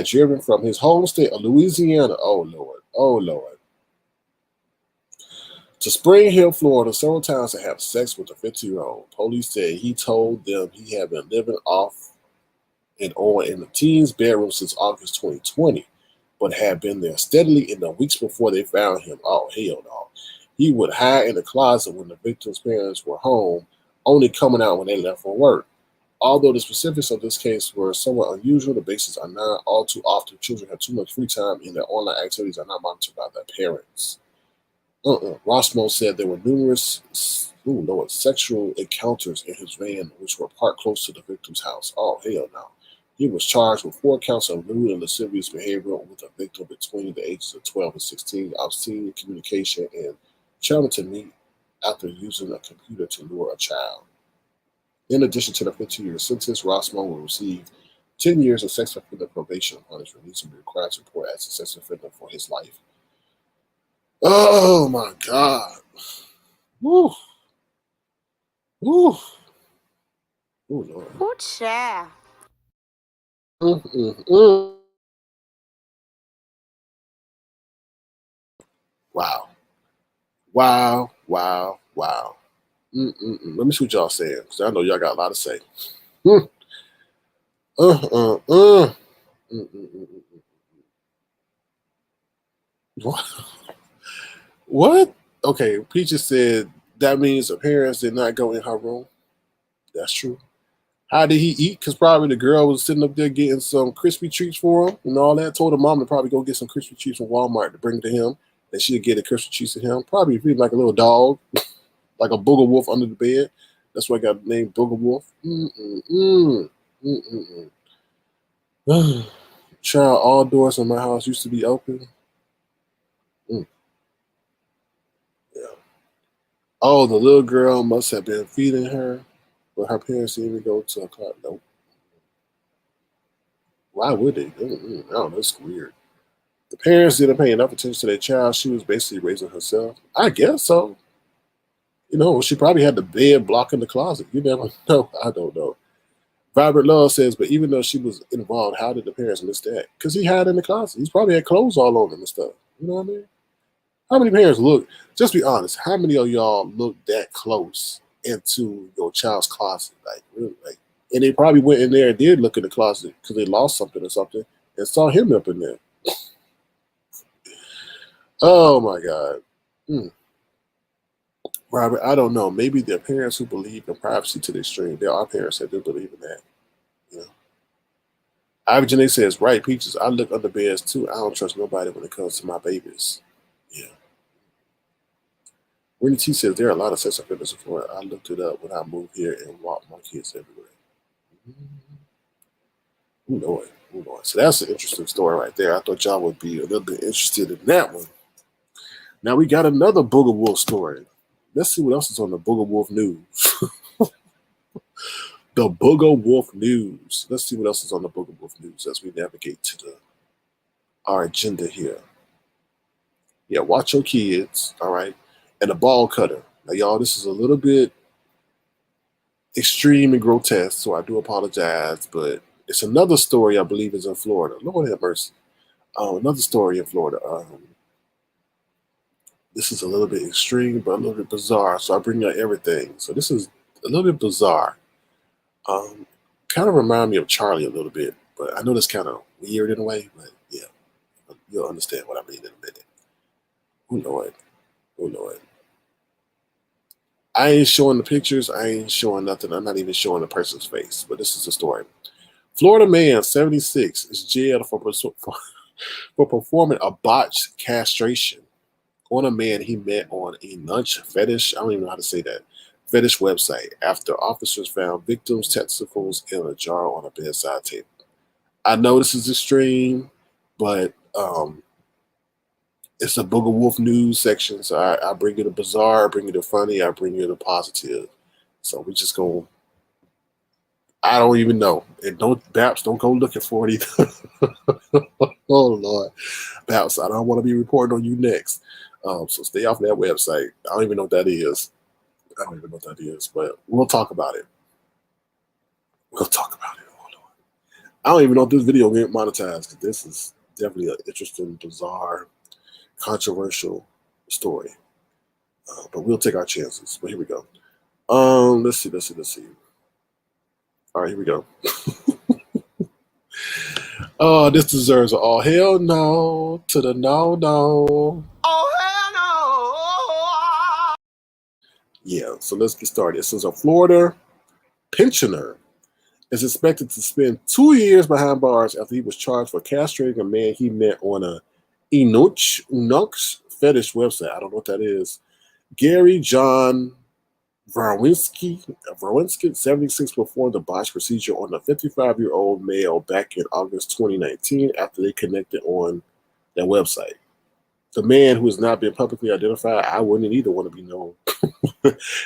driven from his home state of Louisiana. Oh, Lord. To Spring Hill, Florida, several times to have sex with a 50-year-old. Police said he told them he had been living off and on in the teen's bedroom since August 2020, but had been there steadily in the weeks before they found him. Oh, hell no. He would hide in the closet when the victim's parents were home, only coming out when they left for work. Although the specifics of this case were somewhat unusual, the basics are not all too often. Children have too much free time and their online activities are not monitored by their parents. Rossmone said there were numerous sexual encounters in his van, which were parked close to the victim's house. Oh, hell no. He was charged with 4 counts of rude and lascivious behavior with the victim between the ages of 12 and 16, obscene communication, and traveling to meet after using a computer to lure a child. In addition to the 15-year sentence, Rossmone will receive 10 years of sex offender probation upon his release and be required to report as a sex offender for his life. Oh my God. Woo. Woo. Oh Lord. Ooh, child. Wow. Let me see what y'all saying, because I know y'all got a lot to say. What? Okay, Peaches said that means the parents did not go in her room. That's true. How did he eat? Because probably the girl was sitting up there getting some crispy treats for him and all that. Told her mom to probably go get some crispy treats from Walmart to bring to him. And she'd get the crispy treats to him. Probably feeling like a little dog, like a booger wolf under the bed. That's why I got the name Booger Wolf. Child, all doors in my house used to be open. Mm, yeah. Oh, the little girl must have been feeding her, but her parents didn't even go to a class. No. Why would they? I don't know. That's weird. The parents didn't pay enough attention to their child. She was basically raising herself. I guess so. You know, she probably had the bed blocking the closet. You never know. I don't know. Vibrant Love says, but even though she was involved, how did the parents miss that? Because he had in the closet. He's probably had clothes all on him and stuff. You know what I mean? How many parents look? Just be honest. How many of y'all look that close into your child's closet? Like, really? Like, and they probably went in there and did look in the closet because they lost something or something and saw him up in there. Oh my God. Robert, I don't know. Maybe there are parents who believe in privacy to the extreme. There are parents that do believe in that. You know. Ivy Janae says, right, Peaches, I look under beds too. I don't trust nobody when it comes to my babies. Yeah. Winnie T says there are a lot of sex offenders in Florida. I looked it up when I moved here and walked my kids everywhere. Who knows? Who knows? So that's an interesting story right there. I thought y'all would be a little bit interested in that one. Now we got another Booger Wolf story. Let's see what else is on the Booger Wolf news. The Booger Wolf news. Let's see what else is on the Booger Wolf news as we navigate to our agenda here. Yeah, watch your kids, all right? And the ball cutter. Now, y'all, this is a little bit extreme and grotesque, so I do apologize, but it's another story I believe is in Florida. Lord have mercy. Another story in Florida. This is a little bit extreme, but a little bit bizarre, so I bring out everything. So this is a little bit bizarre. Kind of remind me of Charlie a little bit, but I know that's kind of weird in a way, but yeah, you'll understand what I mean in a minute. Who know it? Who know it? I ain't showing the pictures. I ain't showing nothing. I'm not even showing the person's face, but this is the story. Florida man, 76, is jailed for performing a botched castration on a man he met on a lunch fetish. I don't even know how to say that. Fetish website after officers found victims' testicles in a jar on a bedside table. I know this is extreme, but it's a Booger Wolf news section, so I bring you the bizarre, I bring you the funny, I bring you the positive. So we just go. I don't even know. And don't go looking for it either. Oh Lord, Baps, I don't want to be reporting on you next. So stay off that website. I don't even know what that is. I don't even know what that is, but we'll talk about it. We'll talk about it. Oh Lord. I don't even know if this video will get monetized because this is definitely an interesting, bizarre, controversial story. But we'll take our chances. But here we go. Let's see. All right, here we go. Oh, this deserves an all hell no to the no. Oh, hell no. Yeah, so let's get started. This is a Florida pensioner is expected to spend 2 years behind bars after he was charged for castrating a man he met on a Enoch fetish website. I don't know what that is. Gary John Verwinski, 76, performed a botched procedure on a 55-year-old male back in August 2019 after they connected on that website. The man, who has not been publicly identified, I wouldn't either want to be known,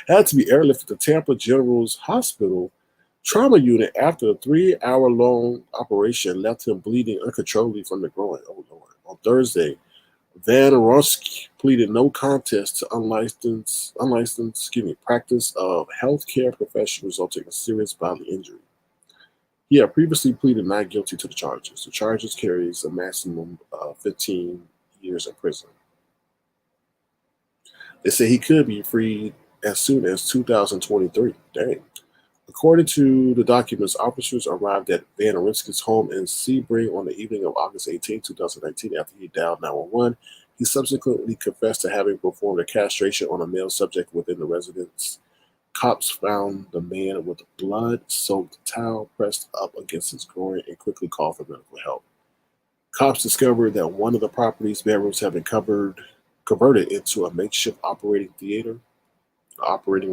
had to be airlifted to Tampa General's Hospital trauma unit after a 3-hour-long operation left him bleeding uncontrollably from the groin. Oh Lord! On Thursday, Van Roski pleaded no contest to unlicensed practice of healthcare profession resulting in serious bodily injury. He had previously pleaded not guilty to the charges. The charges carries a maximum of 15 years in prison. They say he could be freed as soon as 2023. Dang. According to the documents, officers arrived at Van Orinsky's home in Sebring on the evening of August 18, 2019, after he dialed 911 He subsequently confessed to having performed a castration on a male subject within the residence. Cops found the man with a blood-soaked towel pressed up against his groin and quickly called for medical help. Cops discovered that one of the property's bedrooms had been converted into a makeshift operating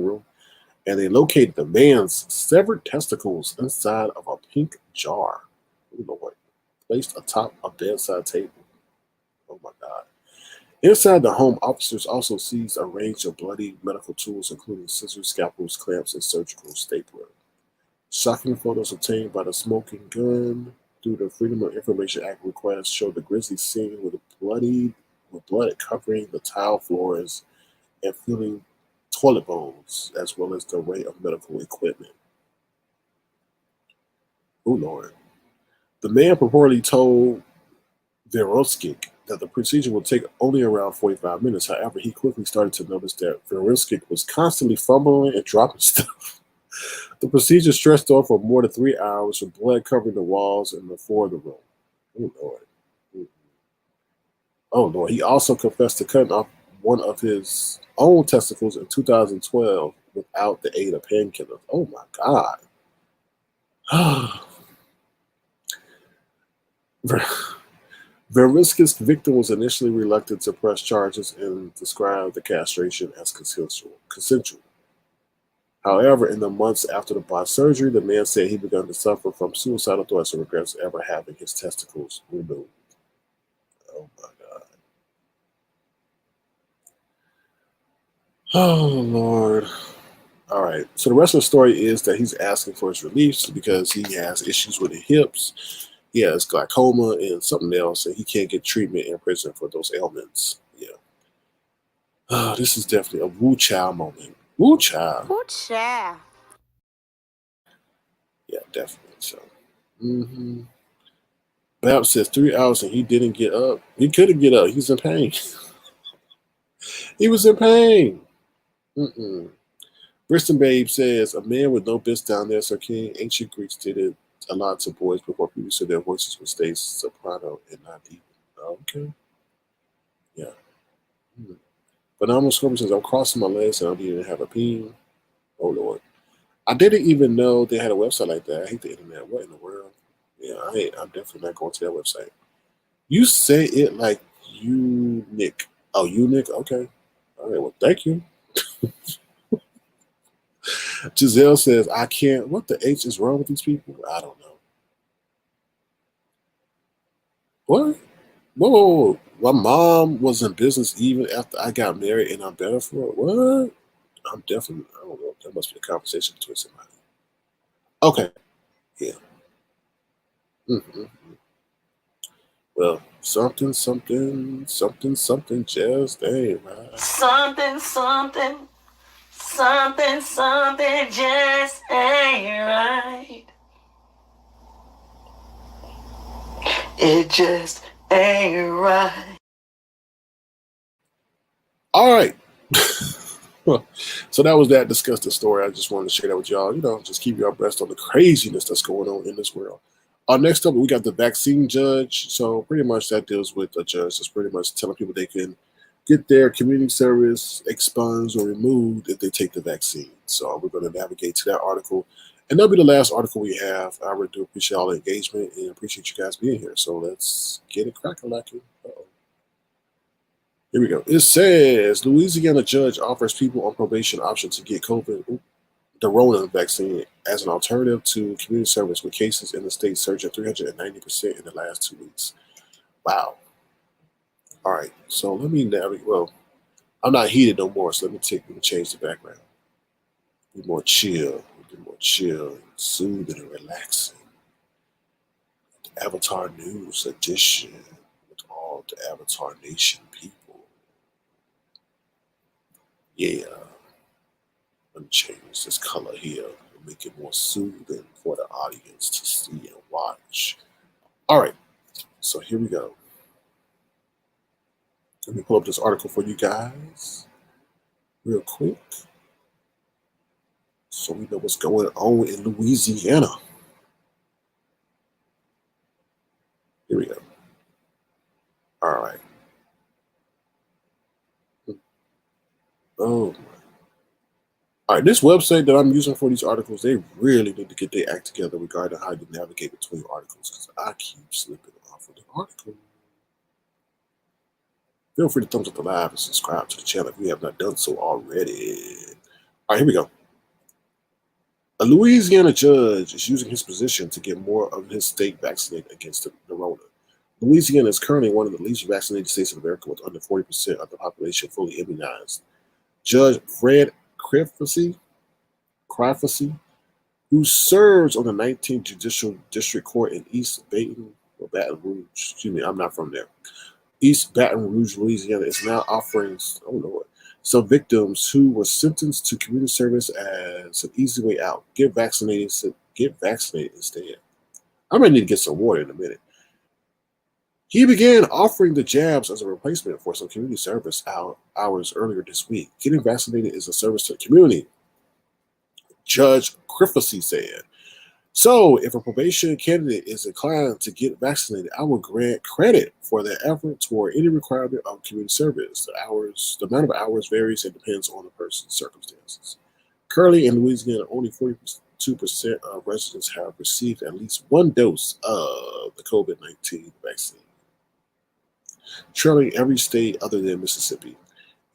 room, and they located the man's severed testicles inside of a pink jar. Oh Lord. Placed atop a bedside table. Oh my God. Inside the home, officers also seized a range of bloody medical tools, including scissors, scalpels, clamps, and surgical stapler. Shocking photos obtained by the smoking gun through the Freedom of Information Act request show the grisly scene with blood covering the tile floors and filling toilet bowls, as well as the array of medical equipment. Oh Lord. The man purportedly told Veroskik that the procedure would take only around 45 minutes. However, he quickly started to notice that Veroskik was constantly fumbling and dropping stuff. The procedure stretched on for more than 3 hours, with blood covering the walls and the floor of the room. Oh Lord. Oh Lord. He also confessed to cutting off one of his own testicles in 2012 without the aid of painkillers. Oh my God. Veriskis' victim was initially reluctant to press charges and described the castration as consensual. However, in the months after the botched surgery, the man said he began to suffer from suicidal thoughts and regrets ever having his testicles removed. Oh my God. Oh Lord. All right. So the rest of the story is that he's asking for his release because he has issues with his hips. He has glaucoma and something else, and he can't get treatment in prison for those ailments. Yeah. This is definitely a woo child moment. Woo child. Woo child. Yeah, definitely. So, Bab says 3 hours and he didn't get up. He couldn't get up. He's in pain. He was in pain. Bristol Babe says, a man with no bits down there, Sir King. Ancient Greeks did it a lot to boys before people said their voices would stay soprano and not deep. Okay. Yeah. Phenomenal Scorpion says, I'm crossing my legs and I don't even have a peen. Oh, Lord. I didn't even know they had a website like that. I hate the internet. What in the world? Yeah, I'm definitely not going to that website. You say it like Nick. Oh, Nick? Okay. All right, well, thank you. Giselle says, I can't. What the H is wrong with these people? I don't know. What? Whoa. My mom was in business even after I got married and I'm better for it. What? I don't know. That must be a conversation between somebody. Okay. Yeah. Well, something just ain't right. Something just ain't right. It just ain't right. All right. So that was that disgusting story. I just wanted to share that with y'all. Just keep you abreast on the craziness that's going on in this world. Next up, we got the vaccine judge. So pretty much that deals with a judge that's pretty much telling people they can get their community service expunged or removed if they take the vaccine. So we're going to navigate to that article. And that'll be the last article we have. I really do appreciate all the engagement and appreciate you guys being here. So let's get it cracking, lacking. Here we go. It says Louisiana judge offers people on probation option to get the Rona vaccine as an alternative to community service, with cases in the state surging 390% in the last 2 weeks. Wow. All right. So let me navigate. Well, I'm not heated no more, so let me change the background. Be more chill, and soothing and relaxing. The Avatar News edition with all the Avatar Nation people. Yeah. Let me change this color here and make it more soothing for the audience to see and watch. All right, so here we go. Let me pull up this article for you guys real quick so we know what's going on in Louisiana. Here we go. All right. Oh, all right. This website that I'm using for these articles, they really need to get their act together regarding how you navigate between articles because I keep slipping off of the article. Feel free to thumbs up the live and subscribe to the channel if you have not done so already. All right, here we go. A Louisiana judge is using his position to get more of his state vaccinated against the Rona. Louisiana is currently one of the least vaccinated states in America with under 40% of the population fully immunized. Judge Fred Crifacy, who serves on the 19th Judicial District Court in East Baton Rouge. Excuse me, I'm not from there. East Baton Rouge, Louisiana, is now offering, some victims who were sentenced to community service as an easy way out. Get vaccinated instead. I'm gonna need to get some water in a minute. He began offering the jabs as a replacement for some community service hours earlier this week. Getting vaccinated is a service to the community, Judge Crifacy said. So, if a probation candidate is inclined to get vaccinated, I will grant credit for their effort toward any requirement of community service. The amount of hours varies and depends on the person's circumstances. Currently in Louisiana, only 42% of residents have received at least one dose of the COVID-19 vaccine. Trailing every state other than Mississippi.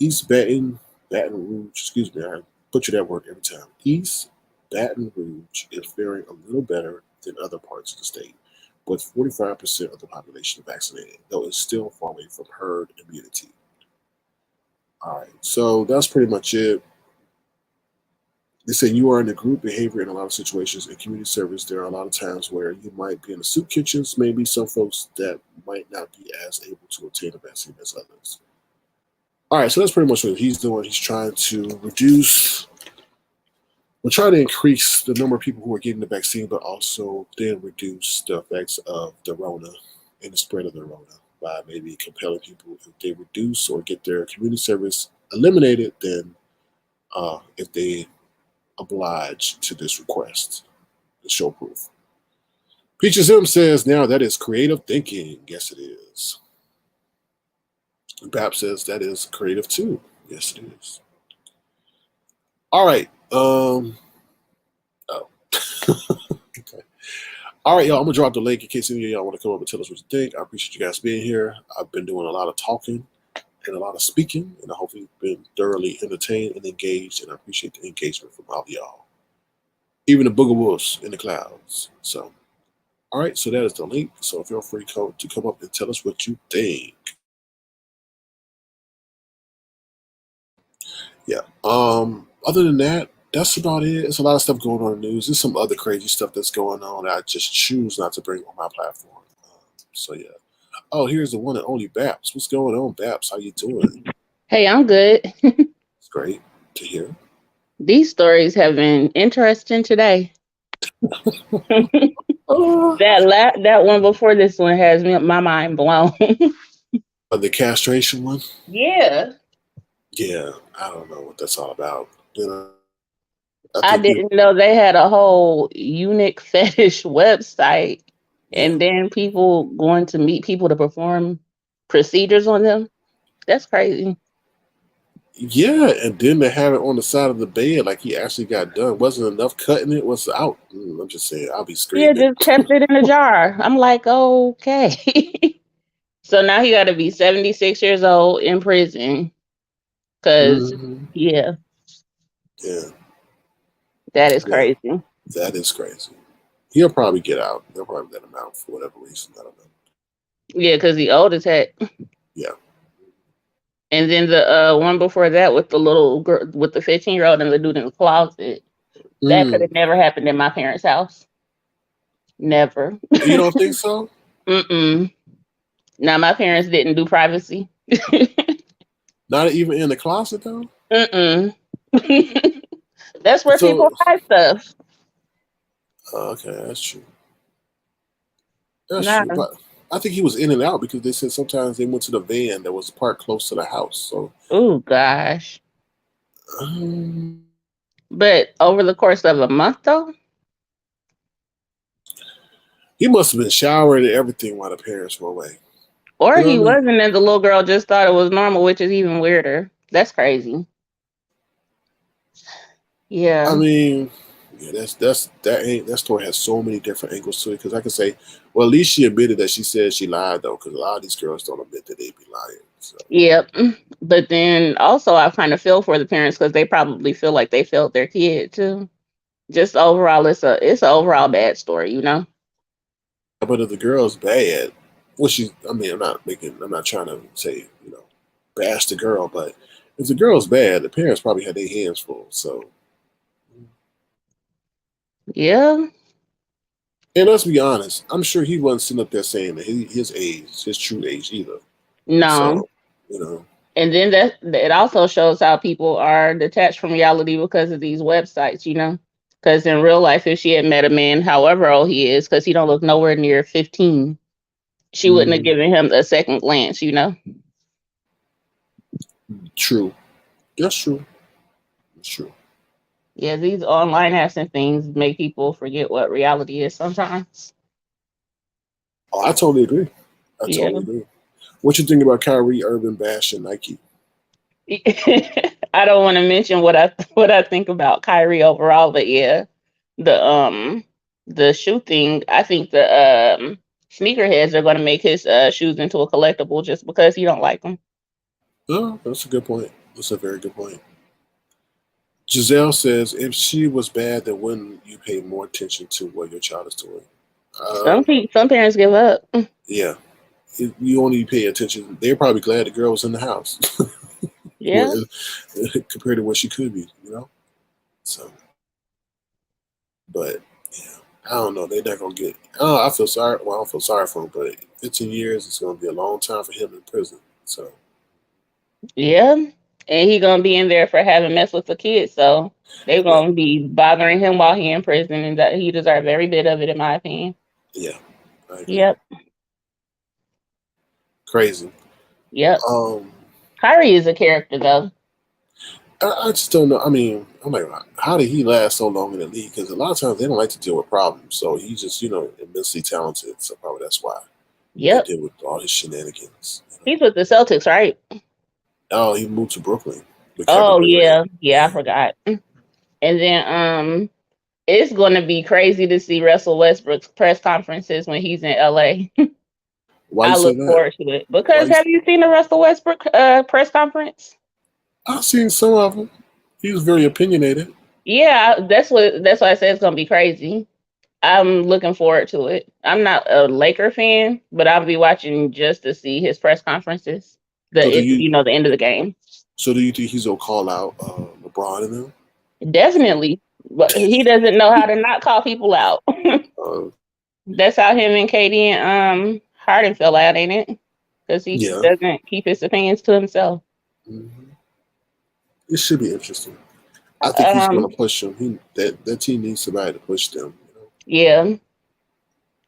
East Baton Rouge, excuse me, I butcher that word every time. East Baton Rouge is faring a little better than other parts of the state, with 45% of the population vaccinated, though it's still far away from herd immunity. All right, so that's pretty much it. They say you are in a group behavior in a lot of situations. In community service, there are a lot of times where you might be in the soup kitchens, maybe some folks that might not be as able to obtain a vaccine as others. All right, so that's pretty much what he's doing. He's trying to we'll try to increase the number of people who are getting the vaccine, but also then reduce the effects of the Rona and the spread of the Rona by maybe compelling people if they reduce or get their community service eliminated, then if they oblige to this request, to show proof. Peaches M says, now that is creative thinking. Yes, it is. And Bap says that is creative too. Yes, it is. All right. Okay. All right, y'all. I'm gonna drop the link in case any of y'all want to come up and tell us what you think. I appreciate you guys being here. I've been doing a lot of talking and a lot of speaking, and I hope you've been thoroughly entertained and engaged. And I appreciate the engagement from all of y'all, even the Boogawolfs in the clouds. So, all right. So that is the link. So feel free to come up and tell us what you think. Yeah. Other than that, that's about it. There's a lot of stuff going on in the news. There's some other crazy stuff that's going on that I just choose not to bring on my platform. So yeah. Oh, here's the one and only Baps. What's going on, Baps? How you doing? Hey, I'm good. It's great to hear. These stories have been interesting today. That one before this one has my mind blown. The castration one? Yeah. Yeah, I don't know what that's all about. You know, I didn't know they had a whole eunuch fetish website, and then people going to meet people to perform procedures on them. That's crazy. Yeah, and then they have it on the side of the bed like he actually got done. Wasn't enough cutting it. What's out? I'm just saying, I'll be screaming. Yeah, just kept it in a jar. I'm like, okay. So now he got to be 76 years old in prison. Because, yeah. That is crazy. That is crazy. He'll probably get out. They'll probably let him out for whatever reason. I don't know. Yeah, because the old as heck. Yeah. And then the one before that with the little girl, with the 15-year-old and the dude in the closet. That could have never happened in my parents' house. Never. You don't think so? Mm-mm. Now, my parents didn't do privacy. Not even in the closet, though? Mm-mm. That's where people hide stuff. Okay, that's true. That's true. But I think he was in and out because they said sometimes they went to the van that was parked close to the house. So. Oh, gosh. But over the course of a month, though? He must have been showering and everything while the parents were away. Or he wasn't, and the little girl just thought it was normal, which is even weirder. That's crazy. Yeah. I mean, yeah, that story has so many different angles to it. Because I can say, well, at least she admitted that she said she lied though. Because a lot of these girls don't admit that they be lying. So Yep. But then also I kind of feel for the parents because they probably feel like they failed their kid too. Just overall, it's an overall bad story, you know. but if the girl's bad, well, I mean, I'm not trying to say, bash the girl, but if the girl's bad, the parents probably had their hands full. So, Yeah. and let's be honest, I'm sure he wasn't sitting up there saying that his true age either. No. So, you know, And then that it also shows how people are detached from reality because of these websites, you know. Because in real life, if she had met a man, however old he is, because he don't look nowhere near 15, she wouldn't have mhm, given him a second glance, you know. true. That's true. That's true. Yeah, these online apps and things make people forget what reality is sometimes. Oh, I totally agree. I Yeah. totally agree. What you think about Kyrie Irving bashing Nike? I don't want to mention what I think about Kyrie overall, but yeah, the the shoe thing. I think the sneakerheads are going to make his shoes into a collectible just because he don't like them. Oh, that's a good point. That's a very good point. Giselle says, if she was bad, then wouldn't you pay more attention to what your child is doing? Some parents give up. Yeah. If you only pay attention, they're probably glad the girl was in the house Yeah, compared to what she could be, So, but yeah, I don't know. They're not gonna get. Oh, I feel sorry. Well, I don't feel sorry for him, but 15 years is gonna be a long time for him in prison. So, yeah, and he gonna be in there for having messed with the kids, so they're yeah, gonna be bothering him while he in prison, and that he deserves every bit of it, in my opinion. yeah, I agree. Yep, Crazy. yep. Um, Kyrie is a character though. I just don't know. I mean, I'm like, how did he last so long in the league? Because a lot of times they don't like to deal with problems. So he's just, immensely talented. So probably that's why they Yep, deal with all his shenanigans. he's with the Celtics, right? Oh, he moved to Brooklyn with Kevin Oh Durant. yeah, I Yeah. forgot. And then it's gonna be crazy to see Russell Westbrook's press conferences when he's in LA. Why you I say look that? forward to it. Why Because you? have you seen the Russell Westbrook press conference? I've seen some of them. He was very opinionated. Yeah, that's why I say it's gonna be crazy. I'm looking forward to it. I'm not a Laker fan, but I'll be watching just to see his press conferences. So do you? The end of the game. So do you think he's gonna call out LeBron and them? Definitely. But he doesn't know how to not call people out. Uh, That's how him and Katie and Harden fell out, ain't it? Because he yeah. doesn't keep his opinions to himself. hmm It should be interesting. I think he's gonna Um, push them. That team needs somebody to push them. yeah,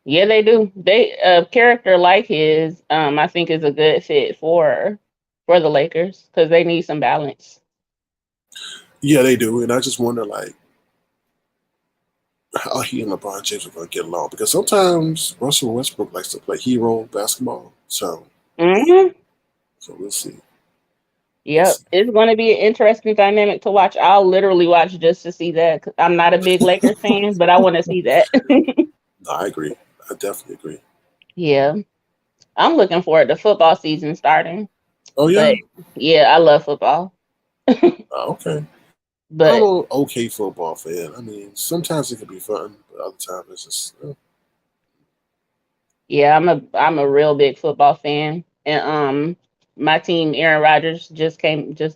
yeah, they do. They a character like his, I think is a good fit for the Lakers because they need some balance. Yeah, they do. And I just wonder, like, how he and LeBron James are going to get along. Because sometimes Russell Westbrook likes to play hero basketball. So, yeah. Hmm. So we'll see. We'll Yep, see. it's going to be an interesting dynamic to watch. I'll literally watch just to see that. 'Cause I'm not a big Lakers fan, but I want to see that. No, I agree. I definitely agree. Yeah, I'm looking forward to football season starting. Oh, yeah? But yeah, I love football. Oh, okay. I'm But an okay football fan. I mean, sometimes it can be fun, but other times it's just, yeah, I'm a real big football fan. And my team, Aaron Rodgers, just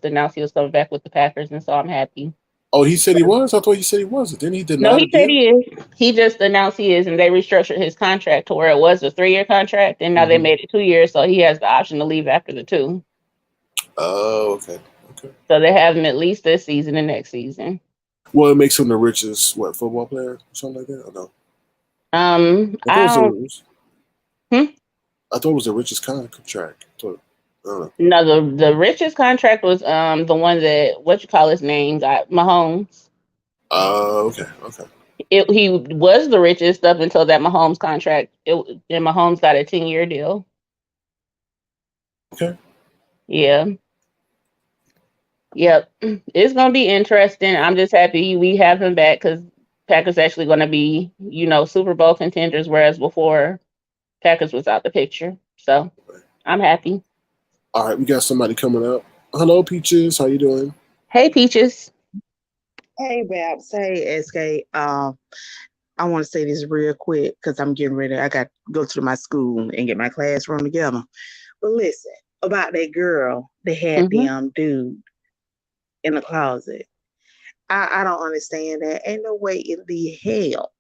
announced he was coming back with the Packers, and so I'm happy. Oh, he said he was? I thought he said he wasn't. Didn't he No, deny the he said deal? he is. He just announced he is, and they restructured his contract to where it was a 3-year contract, and now they hmm made it 2 years, so he has the option to leave after the two. Oh, okay. Okay. So they have him at least this season and next season. Well, it makes him the richest, football player? Or something like that? Or no? I thought it was I don't. the Hmm? I thought it was the richest contract. I don't know. No, the richest contract was the one that what you call his name got Mahomes. Okay, okay, He was the richest up until that Mahomes contract. And Mahomes got a 10-year deal. okay. Yeah, Yep. It's gonna be interesting. I'm just happy we have him back because Packers actually gonna be, Super Bowl contenders, whereas before Packers was out the picture. So I'm happy. All right, we got somebody coming up. Hello, Peaches. How you doing? Hey Peaches. Hey, Babs. Hey, SK. I want to say this real quick because I'm getting ready. I got to go to my school and get my classroom together. But listen, about that girl that had Mm-hmm. the dude in the closet. I don't understand that. Ain't no way in the hell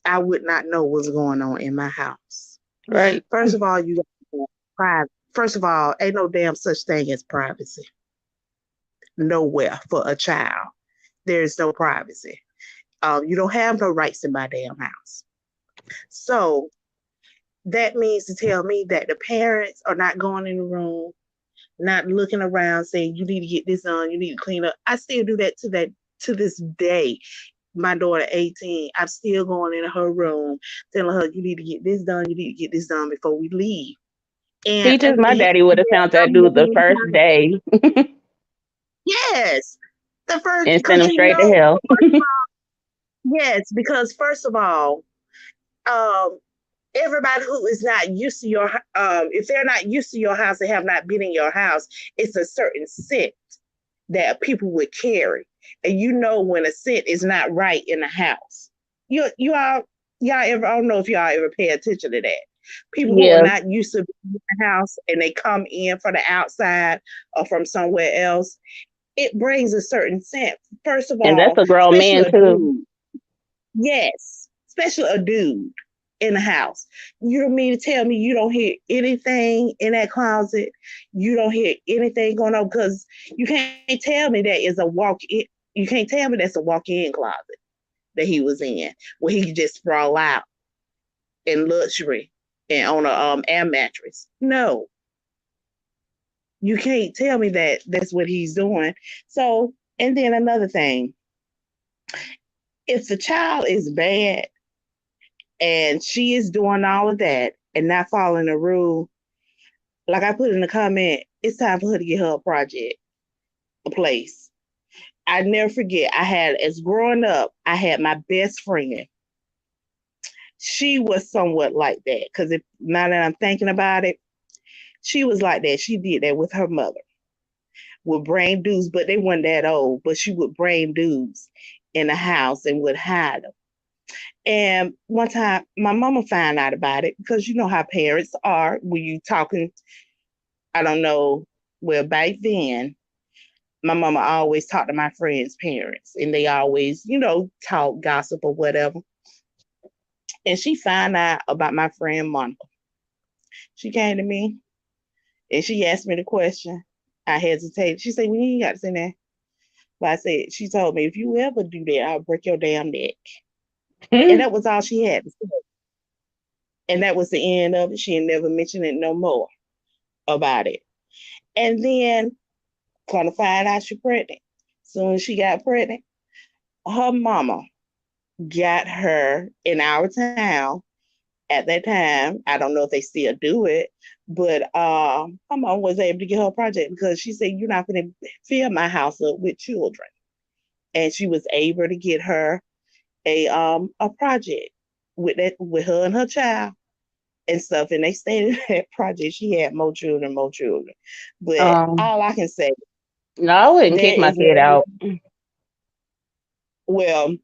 I would not know what's going on in my house. Right. First of all, you got private. First of all, ain't no damn such thing as privacy. Nowhere for a child. There's no privacy. You don't have no rights in my damn house. So that means to tell me that the parents are not going in the room, not looking around saying, you need to get this on, you need to clean up. I still do that to this day. My daughter, 18, I'm still going in her room, telling her, you need to get this done, you need to get this done before we leave. Peaches, my daddy would have found that dude the first day yes, the first, and sent because him straight to hell. yes, because first of all, um, everybody who is not used to your if they're not used to your house and have not been in your house, it's a certain scent that people would carry, and you know when a scent is not right in the house. Y'all ever, I don't know if y'all ever pay attention to that. People who are Yeah. not used to being in the house and they come in from the outside or from somewhere else, it brings a certain scent. First of And that's all, a grown especially man a too. dude. Yes, especially a dude in the house. You don't mean to tell me you don't hear anything in that closet? You don't hear anything going on because you can't tell me that is a walk in. You can't tell me that's a walk-in closet that he was in where he could just sprawl out in luxury and on a air mattress. No, you can't tell me that that's what he's doing. So, and then another thing, if the child is bad and she is doing all of that and not following the rule, like I put in the comment, it's time for her to get her a project, a place. I never forget, as growing up, I had my best friend. She was somewhat like that because now that I'm thinking about it, she was like that. She did that with her mother, would bring dudes, but they weren't that old, but she would bring dudes in the house and would hide them. And one time, my mama found out about it because you know how parents are when you talking. I don't know. Well, back then, my mama always talked to my friends' parents, and they always, talk gossip or whatever. And she found out about my friend Monica. She came to me and she asked me the question. I hesitated. She said, "Well, you ain't got to say that." But I said, she told me, "If you ever do that, I'll break your damn neck." And that was all she had to say. And that was the end of it. She had never mentioned it no more about it. And then kind of find out she pregnant. Soon as she got pregnant, her mama got her in our town at that time. I don't know if they still do it, but her mom was able to get her a project because she said, "You're not going to fill my house up with children." And she was able to get her a project with her and her child and stuff. And they stayed in that project. She had more children, more children. But Um, all I can say, no, I wouldn't there kick my is kid no, out. well,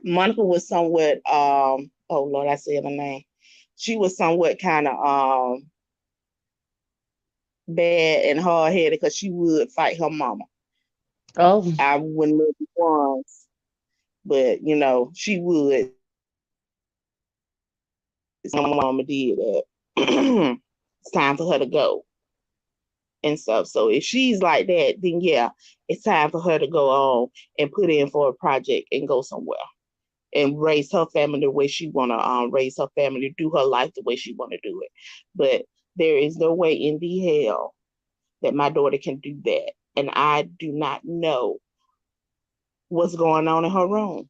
Monica was somewhat oh Lord, I said her name. She was somewhat kind of bad and hard headed because she would fight her mama. Oh, I wouldn't let it once, but she would. My mama did that. It's time for her to go and stuff. So if she's like that, then yeah, it's time for her to go on and put in for a project and go somewhere and raise her family the way she wanna raise her family, do her life the way she wanna do it. But there is no way in the hell that my daughter can do that. And I do not know what's going on in her room.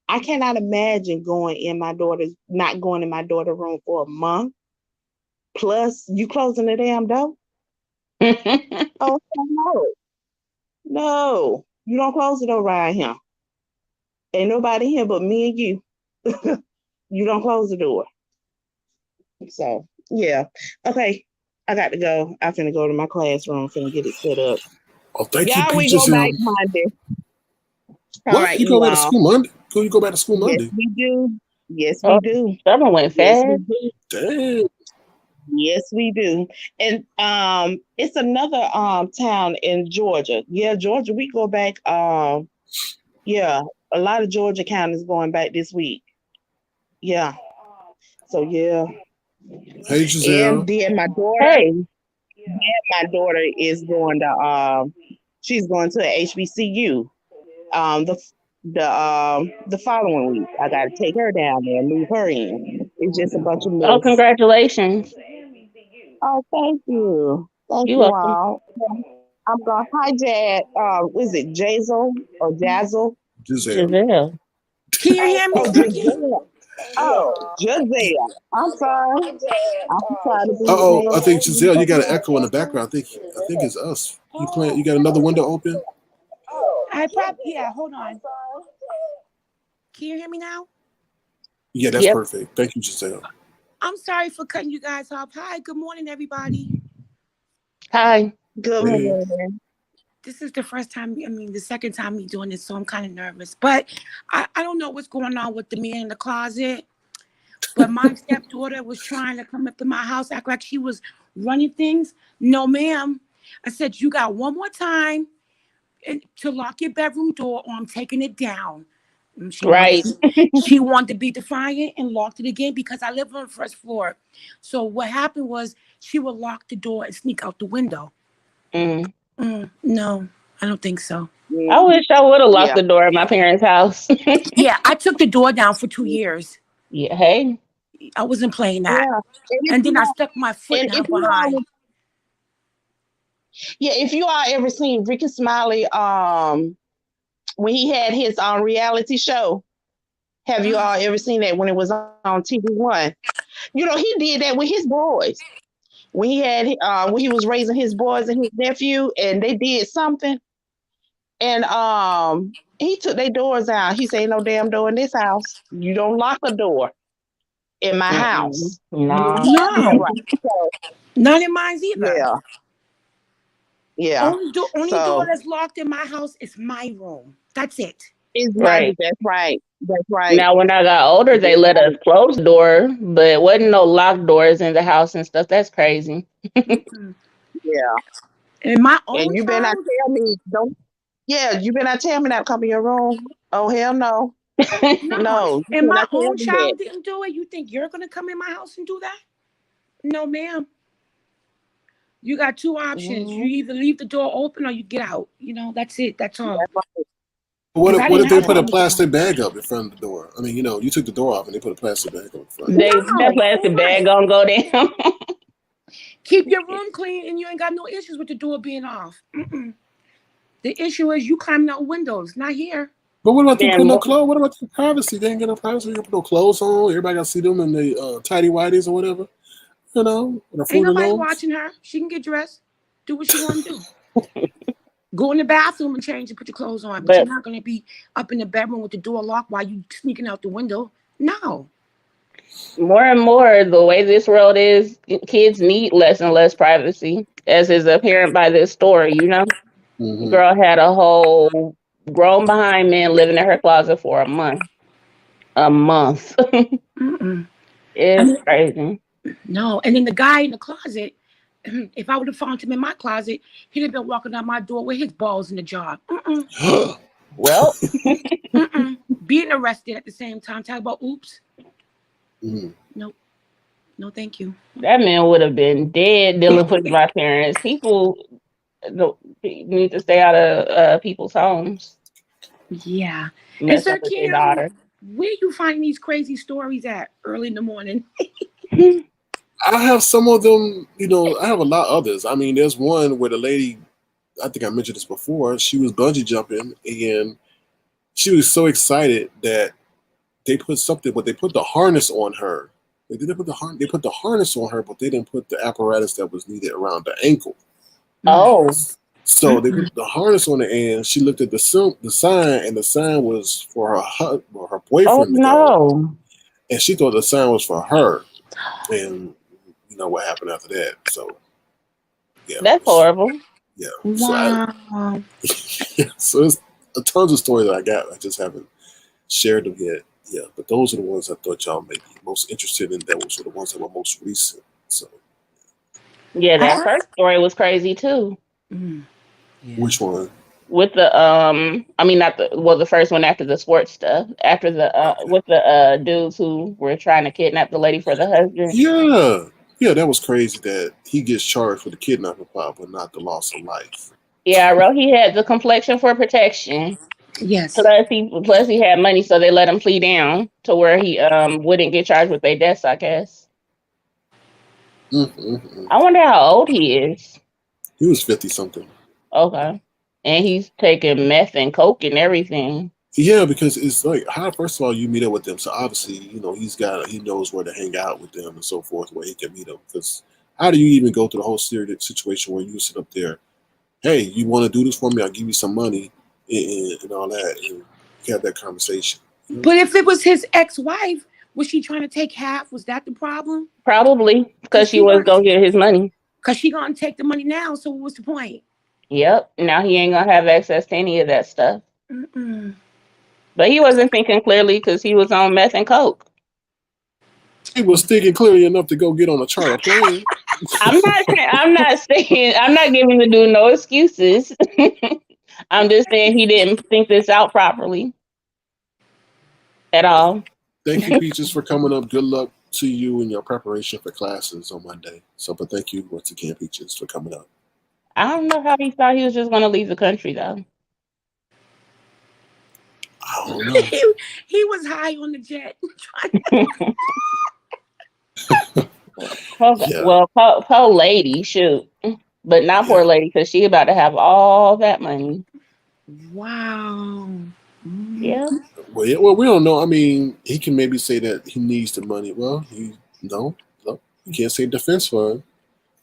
I cannot imagine not going in my daughter's room for a month. Plus, you closing the damn door. Oh no, no, you don't close the door around here. Ain't nobody here but me and you. You don't close the door. So yeah, okay. I got to go. I'm finna go to my classroom. Finna get it set up. Oh, thank you, Yeah, we go Peaches. back Monday. All What? right, You go you back to all. school Monday? You go back to school Yes, Monday? we do. Yes, we Oh, do. summer went Yes, we fast. do. Damn. Yes, we do. And it's another town in Georgia. Yeah, Georgia, we go back yeah, a lot of Georgia counties going back this week. Yeah. So yeah. Hey, And Giselle. then Hey, my daughter is going to she's going to a HBCU. The the following week. I gotta take her down there and move her in. It's just a bunch of oh, mess. congratulations. Oh, thank you. Thank You you welcome. all. I'm going to hijack, is it Jazel or Jazzle? Giselle. Giselle. Can you hear me, Oh, Ricky? Giselle. Oh, Giselle. I'm sorry. I'm trying to be Uh-oh, I think Giselle, you got an okay. echo in the background. I think it's us. You playing? You got another window open? I probably, yeah, hold on. Can you hear me now? Yeah, that's Yep. perfect. Thank you, Giselle. I'm sorry for cutting you guys off. Hi, good morning, everybody. Hi. Good Hey. morning. This is the first time, the second time me doing this, so I'm kind of nervous. But I don't know what's going on with the man in the closet. But my stepdaughter was trying to come up to my house, act like she was running things. No, ma'am. I said, you got one more time to lock your bedroom door or I'm taking it down. And Right. she wanted to be defiant and locked it again because I live on the first floor. So what happened was she would lock the door and sneak out the window. Mm. No, I don't think so. I Mm, wish I would have locked yeah. the door at my parents' house. Yeah, I took the door down for 2 years. Yeah. Hey. I wasn't playing that. Yeah. And if And then you I all, stuck my foot and in her if you all, behind. yeah, if you all ever seen Ricky Smiley, when he had his reality show, have you all ever seen that when it was on TV1? You know, he did that with his boys. When he was raising his boys and his nephew, and they did something, and he took their doors out. He said, "No damn door in this house. You don't lock a door in my Mm-mm. house. You didn't Nah. tell me that No, right." So none of mine either. yeah, yeah. Only door So that's locked in my house is my room. That's it. it's my Right. that's right. That's right. Now, when I got older, they That's let us right. close the door, but it wasn't no locked doors in the house and stuff. That's crazy. Mm-mm. Yeah. In my And own you better not child, tell me don't. Yeah, you better not tell me not come in your room. Oh hell no, no. no. You And my cannot tell own me that. child didn't do it. You think you're gonna come in my house and do that? No, ma'am. You got two options. You Mm-hmm. either leave the door open or you get out. That's it. That's all. That's right. What Because if I what didn't if they have a put a home with plastic them. bag up in front of the door? I mean, you took the door off and they put a plastic bag up in front. That No, plastic for bag what? gonna go down. Keep your room clean and you ain't got no issues with the door being off. Mm-mm. The issue is you climbing out windows. Not here. But what about them Man, putting no clothes? What about the privacy? They ain't got no privacy. You put no clothes on. Everybody got to see them in the tidy whities or whatever. The Ain't fruit of nobody nose. watching her. She can get dressed, do what she want to do. Go in the bathroom and change and put your clothes on. But you're but not going to be up in the bedroom with the door locked while you sneaking out the window. No. more and more, the way this world is, kids need less and less privacy, as is apparent by this story. Mm-hmm. Girl had a whole grown behind man living in her closet for a month. A month. Mm-mm. I It's mean, crazy. no. And then the guy in the closet, if I would have found him in my closet, he'd have been walking out my door with his balls in the jar. Mm-mm. Well, Mm-mm. Being arrested at the same time. Talk about oops. Mm-hmm. Nope. No, thank you. that man would have been dead dealing with my parents. People need to stay out of people's homes, Yeah. And messing Sir with their Kim, daughter. where you find these crazy stories at early in the morning? I have some of them. I have a lot of others. I mean, there's one where the lady. I think I mentioned this before. She was bungee jumping and she was so excited that they put the harness on her. They didn't put the harness on her, but they didn't put the apparatus that was needed around the ankle. Oh, So they put the harness on the end. She looked at the sign, and the sign was for her oh boyfriend to go, no, and she thought the sign was for her. And you know what happened after that. So yeah, that's horrible. yeah. Wow. So there's a tons of stories that I got. I just haven't shared them yet. Yeah, but those are the ones I thought y'all may be most interested in. That was the ones that were most recent. So Yeah, that I, first story was crazy too. mm, yeah. which one? With the I mean not the well the first one after the sports stuff. After the Okay. with the dudes who were trying to kidnap the lady for the husband. Yeah. Yeah, that was crazy that he gets charged for the kidnapping part, but not the loss of life. Yeah, I wrote he had the complexion for protection. Yes. Plus he had money, so they let him plea down to where he wouldn't get charged with their deaths, I guess. Mm-hmm. I wonder how old he is. He was 50 something. Okay. And he's taking meth and coke and everything. Yeah, because it's like how first of all you meet up with them, so obviously you know he knows where to hang out with them and so forth, where he can meet them. Because how do you even go through the whole situation where you sit up there, hey, you want to do this for me? I'll give you some money and all that, and you have that conversation. You know? But if it was his ex-wife, was she trying to take half? Was that the problem? Probably because she was gonna get his money. Because she gonna take the money now. So what was the point? Yep. Now he ain't gonna have access to any of that stuff. Mm-mm. But he wasn't thinking clearly because he was on meth and coke. He was thinking clearly enough to go get on a charter plane. I'm not giving the dude no excuses. I'm just saying he didn't think this out properly at all. Thank you, Peaches, for coming up. Good luck to you in your preparation for classes on Monday. So, but thank you once again, Peaches, for coming up. I don't know how he thought he was just going to leave the country, though. I don't know. He was high on the jet. Yeah. Well, poor lady, shoot. But not poor lady, because she about to have all that money. Wow. Yeah. Well, we don't know. I mean, he can maybe say that he needs the money. Well, no, you can't say defense fund.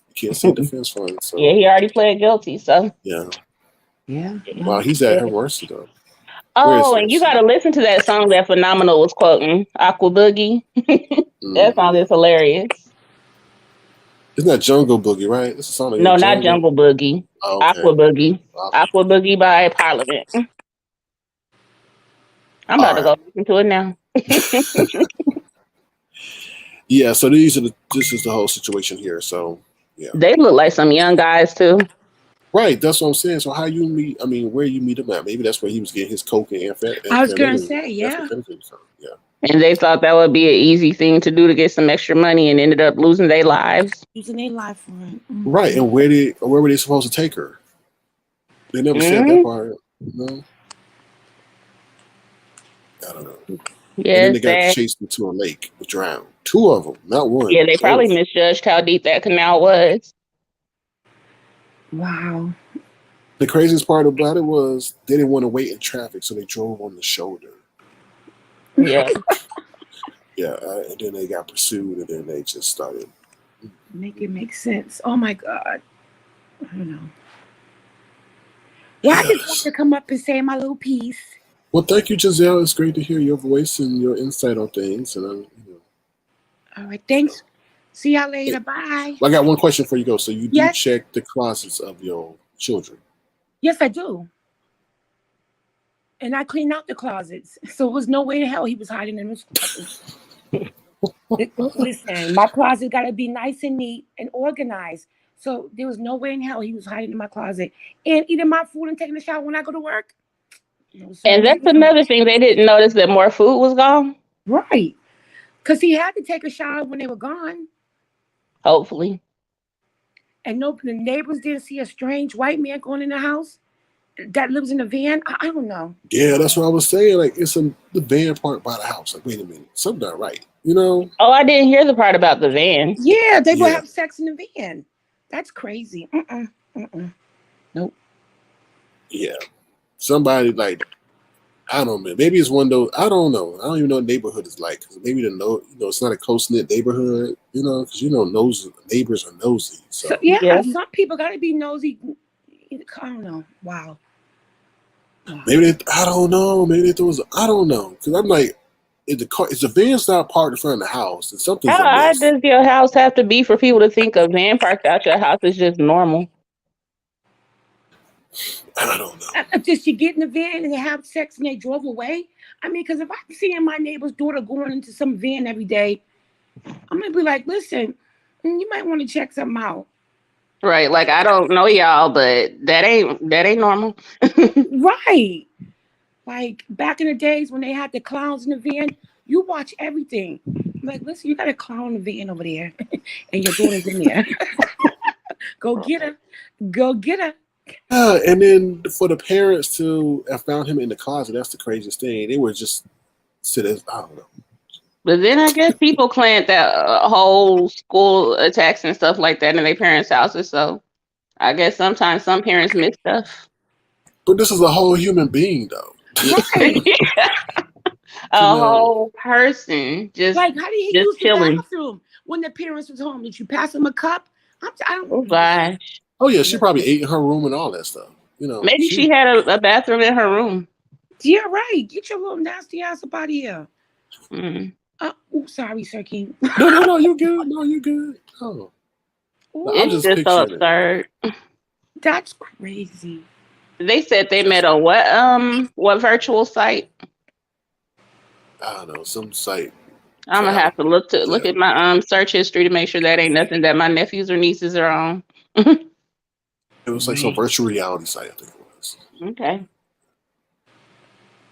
You can't say defense fund. So Yeah, he already pled guilty, so. yeah. Yeah. Wow, he's at her mercy though. Oh, and you got to listen to that song that Phenomenal was quoting, Aqua Boogie. That song is hilarious. Isn't that Jungle Boogie, right? It's a song like No, not Jungle Boogie. Oh, okay. Aqua Boogie. Aqua Boogie by Parliament. I'm about to go listen to it now. Yeah, so this is the whole situation here. So yeah. They look like some young guys too. Right, that's what I'm saying. So how you meet? I mean, where you meet him at? Maybe that's where he was getting his coke and I was gonna say, yeah. Yeah. And they thought that would be an easy thing to do to get some extra money, and ended up losing their lives. Losing their life for it. Mm-hmm. Right, and where were they supposed to take her? They never said that part. No. I don't know. Yeah, and then they got chased into a lake, drowned. 2 of them, not one. Yeah, they probably misjudged how deep that canal was. Wow. The craziest part about it was they didn't want to wait in traffic, so they drove on the shoulder. Yeah. Yeah, and then they got pursued, and then they just started. Make it make sense. Oh my God. I don't know. Well, I just want to come up and say my little piece. Well, thank you, Giselle. It's great to hear your voice and your insight on things. And all right, thanks. See y'all later. Bye. I got one question for you, go. So you do check the closets of your children? Yes, I do. And I clean out the closets. So there was no way in hell he was hiding in his closet. Listen, my closet got to be nice and neat and organized. So there was no way in hell he was hiding in my closet and eating my food and taking a shower when I go to work. And that's another thing. They didn't notice that more food was gone. Right. Because he had to take a shower when they were gone. Hopefully. And no, the neighbors didn't see a strange white man going in the house that lives in a van. I don't know. Yeah, that's what I was saying. Like, it's the van part by the house. Like, wait a minute. Something not right. You know? Oh, I didn't hear the part about the van. Yeah, they would have sex in the van. That's crazy. Nope. Yeah. Somebody, like, I don't know, man. Maybe it's one of those. I don't know. I don't even know what neighborhood is like. 'Cause maybe it's not a close knit neighborhood. Because neighbors are nosy. So So yeah, some people gotta be nosy. I don't know. Wow. I don't know. Maybe it was. I don't know. Because I'm like, if the van's not parked in front of the house, then something's How amiss. does your house have to be for people to think a van parked out your house is just normal? I don't know. Did she get in the van and they have sex and they drove away? I mean, because if I'm seeing my neighbor's daughter going into some van every day, I'm gonna be like, listen, you might want to check something out. Right. Like, I don't know y'all, but that ain't normal. Right. Like back in the days when they had the clowns in the van, you watch everything. I'm like, listen, you got a clown in the van over there, and your daughter's in there. Go get her. Go get her. And then for the parents to have found him in the closet, that's the craziest thing. They were just sitting. I don't know. But then I guess people claimed that whole school attacks and stuff like that in their parents' houses. So I guess sometimes some parents miss stuff. But this is a whole human being, though. Right. A whole person just like, how did he just use chilling. the bathroom when the parents was home? Did you pass him a cup? I don't. Oh gosh. Oh yeah, she probably ate in her room and all that stuff. Maybe she had a bathroom in her room. Yeah, right. Get your little nasty ass up out of here. Mm. Sorry, Sir King. No, you good. No, you good. Oh. No, It's just so absurd. That's crazy. They said they met a what virtual site? I don't know, some site. I'm gonna have to look at my search history to make sure that ain't nothing that my nephews or nieces are on. It was like some virtual reality site, I think it was. Okay.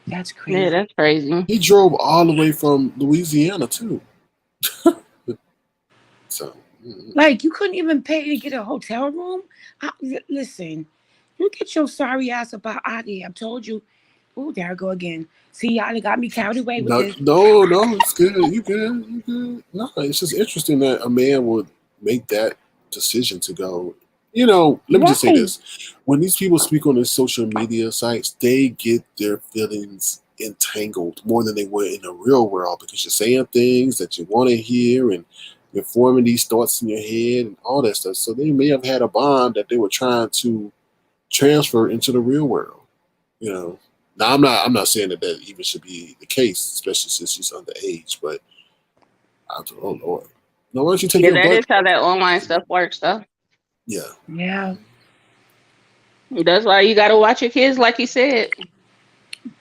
That's crazy. Yeah, that's crazy. He drove all the way from Louisiana too. So like, you couldn't even pay to get a hotel room? Listen, you get your sorry ass up out of here. I've told you. Oh, there I go again. See, y'all got me carried away with this. No, it's good. You good. No, it's just interesting that a man would make that decision to go. Let me just say this. When these people speak on their social media sites, they get their feelings entangled more than they would in the real world because you're saying things that you want to hear and you're forming these thoughts in your head and all that stuff. So they may have had a bond that they were trying to transfer into the real world. Now I'm not saying that even should be the case, especially since she's underage. But oh Lord, no, why don't you take your that butt? is how that online stuff works, though. Yeah. That's why you got to watch your kids, like you said.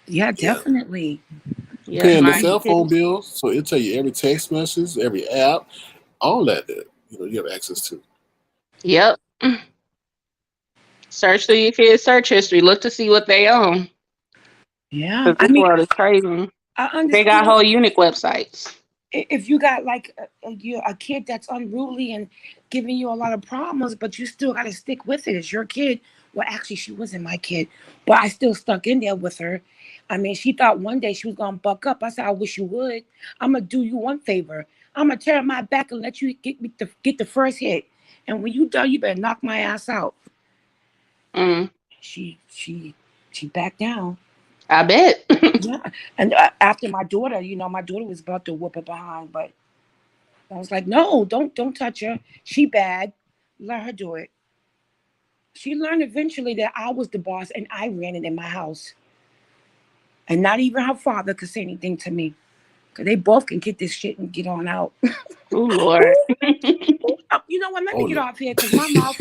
Yeah, definitely. Yeah, paying the cell phone bill, so it'll tell you every text message, every app, all that you have access to. Yep. Search through your kids' search history. Look to see what they own. Yeah, this world is crazy. They got whole unique websites. If you got like a kid that's unruly and giving you a lot of problems, but you still got to stick with it. It's your kid. Well, actually, she wasn't my kid, but I still stuck in there with her. I mean, she thought one day she was going to buck up. I said, I wish you would. I'm going to do you one favor. I'm going to turn my back and let you get the first hit. And when you done, you better knock my ass out. She backed down. I bet. Yeah. And after my daughter, my daughter was about to whoop her behind, but I was like, no, don't touch her. She bad. Let her do it. She learned eventually that I was the boss and I ran it in my house. And not even her father could say anything to me. Because they both can get this shit and get on out. Oh, Lord. You know what? Let me get off here because my mouth.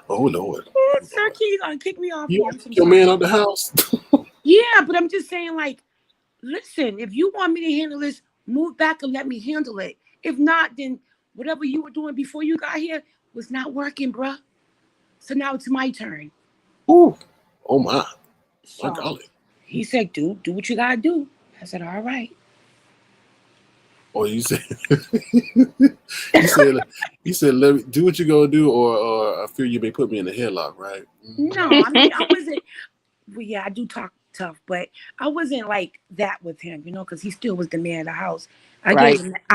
Oh, Lord. Oh, Sir Key, gonna kick me off. You your man out the house. Yeah, but I'm just saying, like, listen, if you want me to handle this, move back and let me handle it. If not, then whatever you were doing before you got here was not working, bruh. So now it's my turn. Ooh. Oh, my. So, my golly. He said, do what you gotta do. I said, all right. Or you said, he said, let me do what you gonna do, or I fear you may put me in a headlock, right? No, I mean, I wasn't. Well, yeah, I do talk tough, but I wasn't like that with him, because he still was the man of the house. I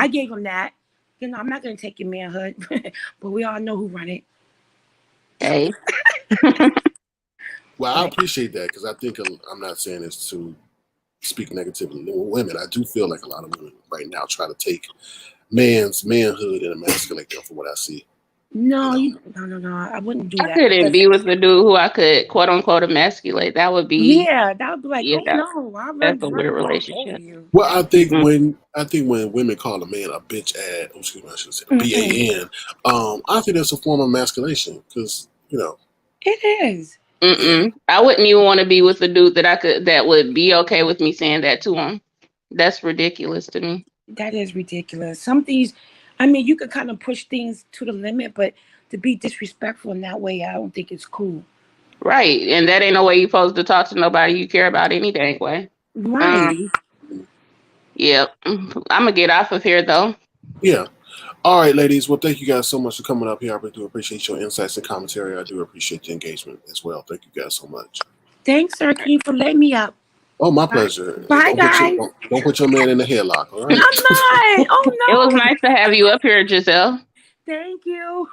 gave him that. I'm not gonna take your manhood, but we all know who run it. Hey. Well, I But appreciate that because I think I'm not saying this to speak negatively to women. I do feel like a lot of women right now try to take man's manhood and emasculate them from what I see. You no, know, no. I wouldn't do I that couldn't because be with a dude who I could quote unquote emasculate. That would be yeah, that would be like, yeah, oh no, I that's run a weird walk over relationship. you. well, That Mm-mm. I think when women call a man a bitch ass, oh, excuse me, I should say a mm-mm. BAN. I think that's a form of emasculation because It is. yeah, Mm-mm. I wouldn't even want to be with a dude that would be okay with me saying that to him. That's ridiculous to me. That is ridiculous. Some things, I mean, you could kind of push things to the limit, but to be disrespectful in that way, I don't think it's cool. Right. And that ain't no way you're supposed to talk to nobody you care about any dang way. Um, Right. yeah. I'm gonna get off of here though. yeah. All right, ladies. Well, thank you guys so much for coming up here. I do appreciate your insights and commentary. I do appreciate the engagement as well. Thank you guys so much. Thanks, Sir King, for letting me up. Oh, my Bye, pleasure. And bye guys. don't put your man in the headlock. All right. I'm not. It was Oh no. nice to have you up here, Giselle. Thank you.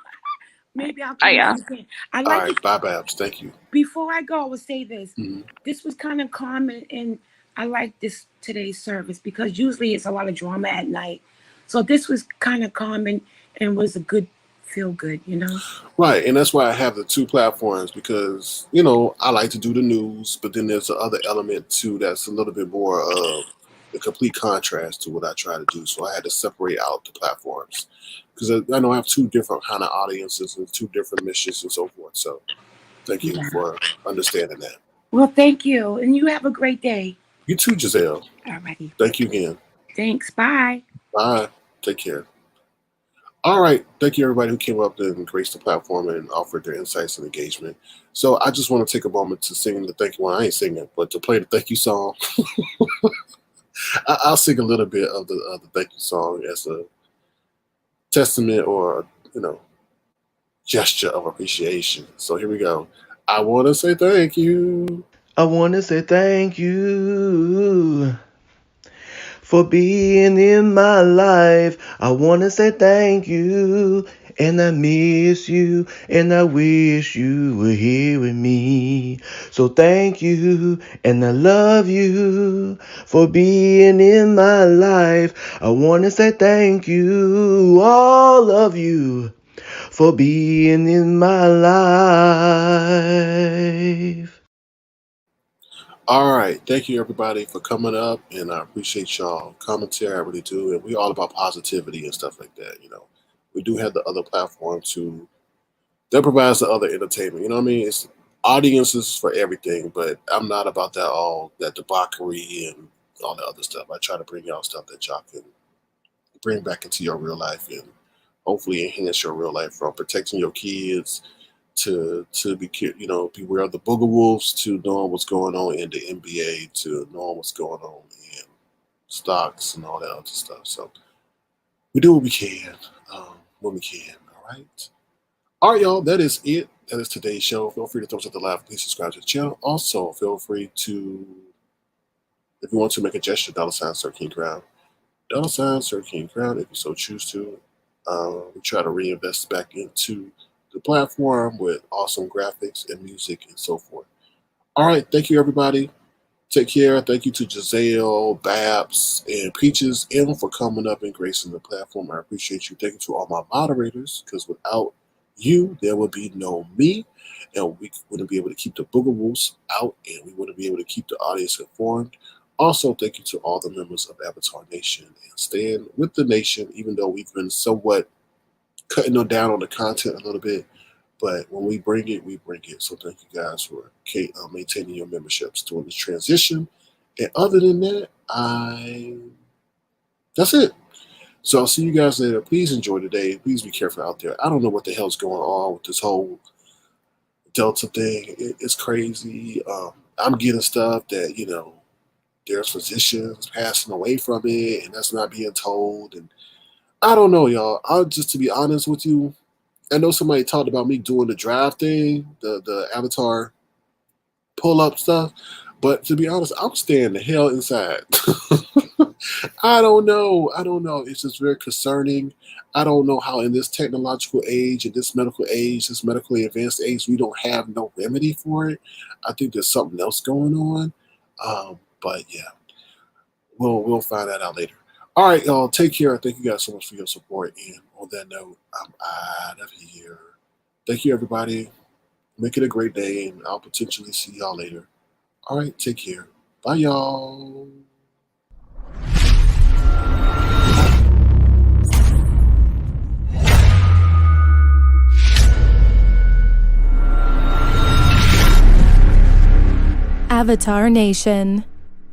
Maybe I'll Bye, come back y'all. again. I All like to right. Bye, Babs. Thank you. before I go, I will say this. Mhm. This was kind of calm and I like this today's service because usually it's a lot of drama at night. So this was kind of calm and was a good feel good, you know? Right, and that's why I have the two platforms because I like to do the news, but then there's the other element too that's a little bit more of the complete contrast to what I try to do. So I had to separate out the platforms because I know I have two different kind of audiences and two different missions and so forth. So thank you Yeah. for understanding that. Well, thank you. And you have a great day. You too, Giselle. Alrighty. Thank you again. Thanks. Bye. Bye. Take care. All right. Thank you, everybody who came up and graced the platform and offered their insights and engagement. So I just want to take a moment to sing the thank you. Well, I ain't singing, but to play the thank you song. I'll sing a little bit of the thank you song as a testament or gesture of appreciation. So here we go. I want to say thank you. I want to say thank you for being in my life. I want to say thank you. And I miss you, and I wish you were here with me. So thank you, and I love you for being in my life. I want to say thank you, all of you, for being in my life. All right. Thank you, everybody, for coming up. And I appreciate y'all commentary. I really do. And we all about positivity and stuff like that. We do have the other platform too that provides the other entertainment. You know what I mean? It's audiences for everything, but I'm not about that debauchery and all the other stuff. I try to bring y'all stuff that y'all can bring back into your real life and hopefully enhance your real life from protecting your kids to beware of the Boogawolfs to knowing what's going on in the NBA to knowing what's going on in stocks and all that other stuff. So we do what we can when we can. All right. All right, y'all. That is it. That is today's show. Feel free to throw us at the left. Please subscribe to the channel. Also, feel free to, if you want to make a gesture, $ Sir King Crown. $ Sir King Crown, if you so choose to. We try to reinvest back into the platform with awesome graphics and music and so forth. All right. Thank you, everybody. Take care. Thank you to Giselle, Babs, and Peaches M for coming up and gracing the platform. I appreciate you. Thank you to all my moderators, because without you, there would be no me, and we wouldn't be able to keep the Boogawolfs out, and we wouldn't be able to keep the audience informed. Also, thank you to all the members of Avatar Nation and stand with the nation, even though we've been somewhat cutting down on the content a little bit. But when we bring it, we bring it. So thank you guys for maintaining your memberships during this transition. And other than that, that's it. So I'll see you guys later. Please enjoy the day. Please be careful out there. I don't know what the hell's going on with this whole Delta thing. It's crazy. I'm getting stuff that, there's physicians passing away from it, and that's not being told. And I don't know, y'all. To be honest with you, I know somebody talked about me doing the drive thing, the avatar pull up stuff, but to be honest, I'm staying the hell inside. I don't know. I don't know. It's just very concerning. I don't know how in this technological age, in this medical age, this medically advanced age, we don't have no remedy for it. I think there's something else going on. But yeah, we'll find that out later. All right, y'all. Take care. Thank you guys so much for your support. And on that note, I'm out of here. Thank you, everybody. Make it a great day, and I'll potentially see y'all later. All right, take care. Bye, y'all. Avatar Nation.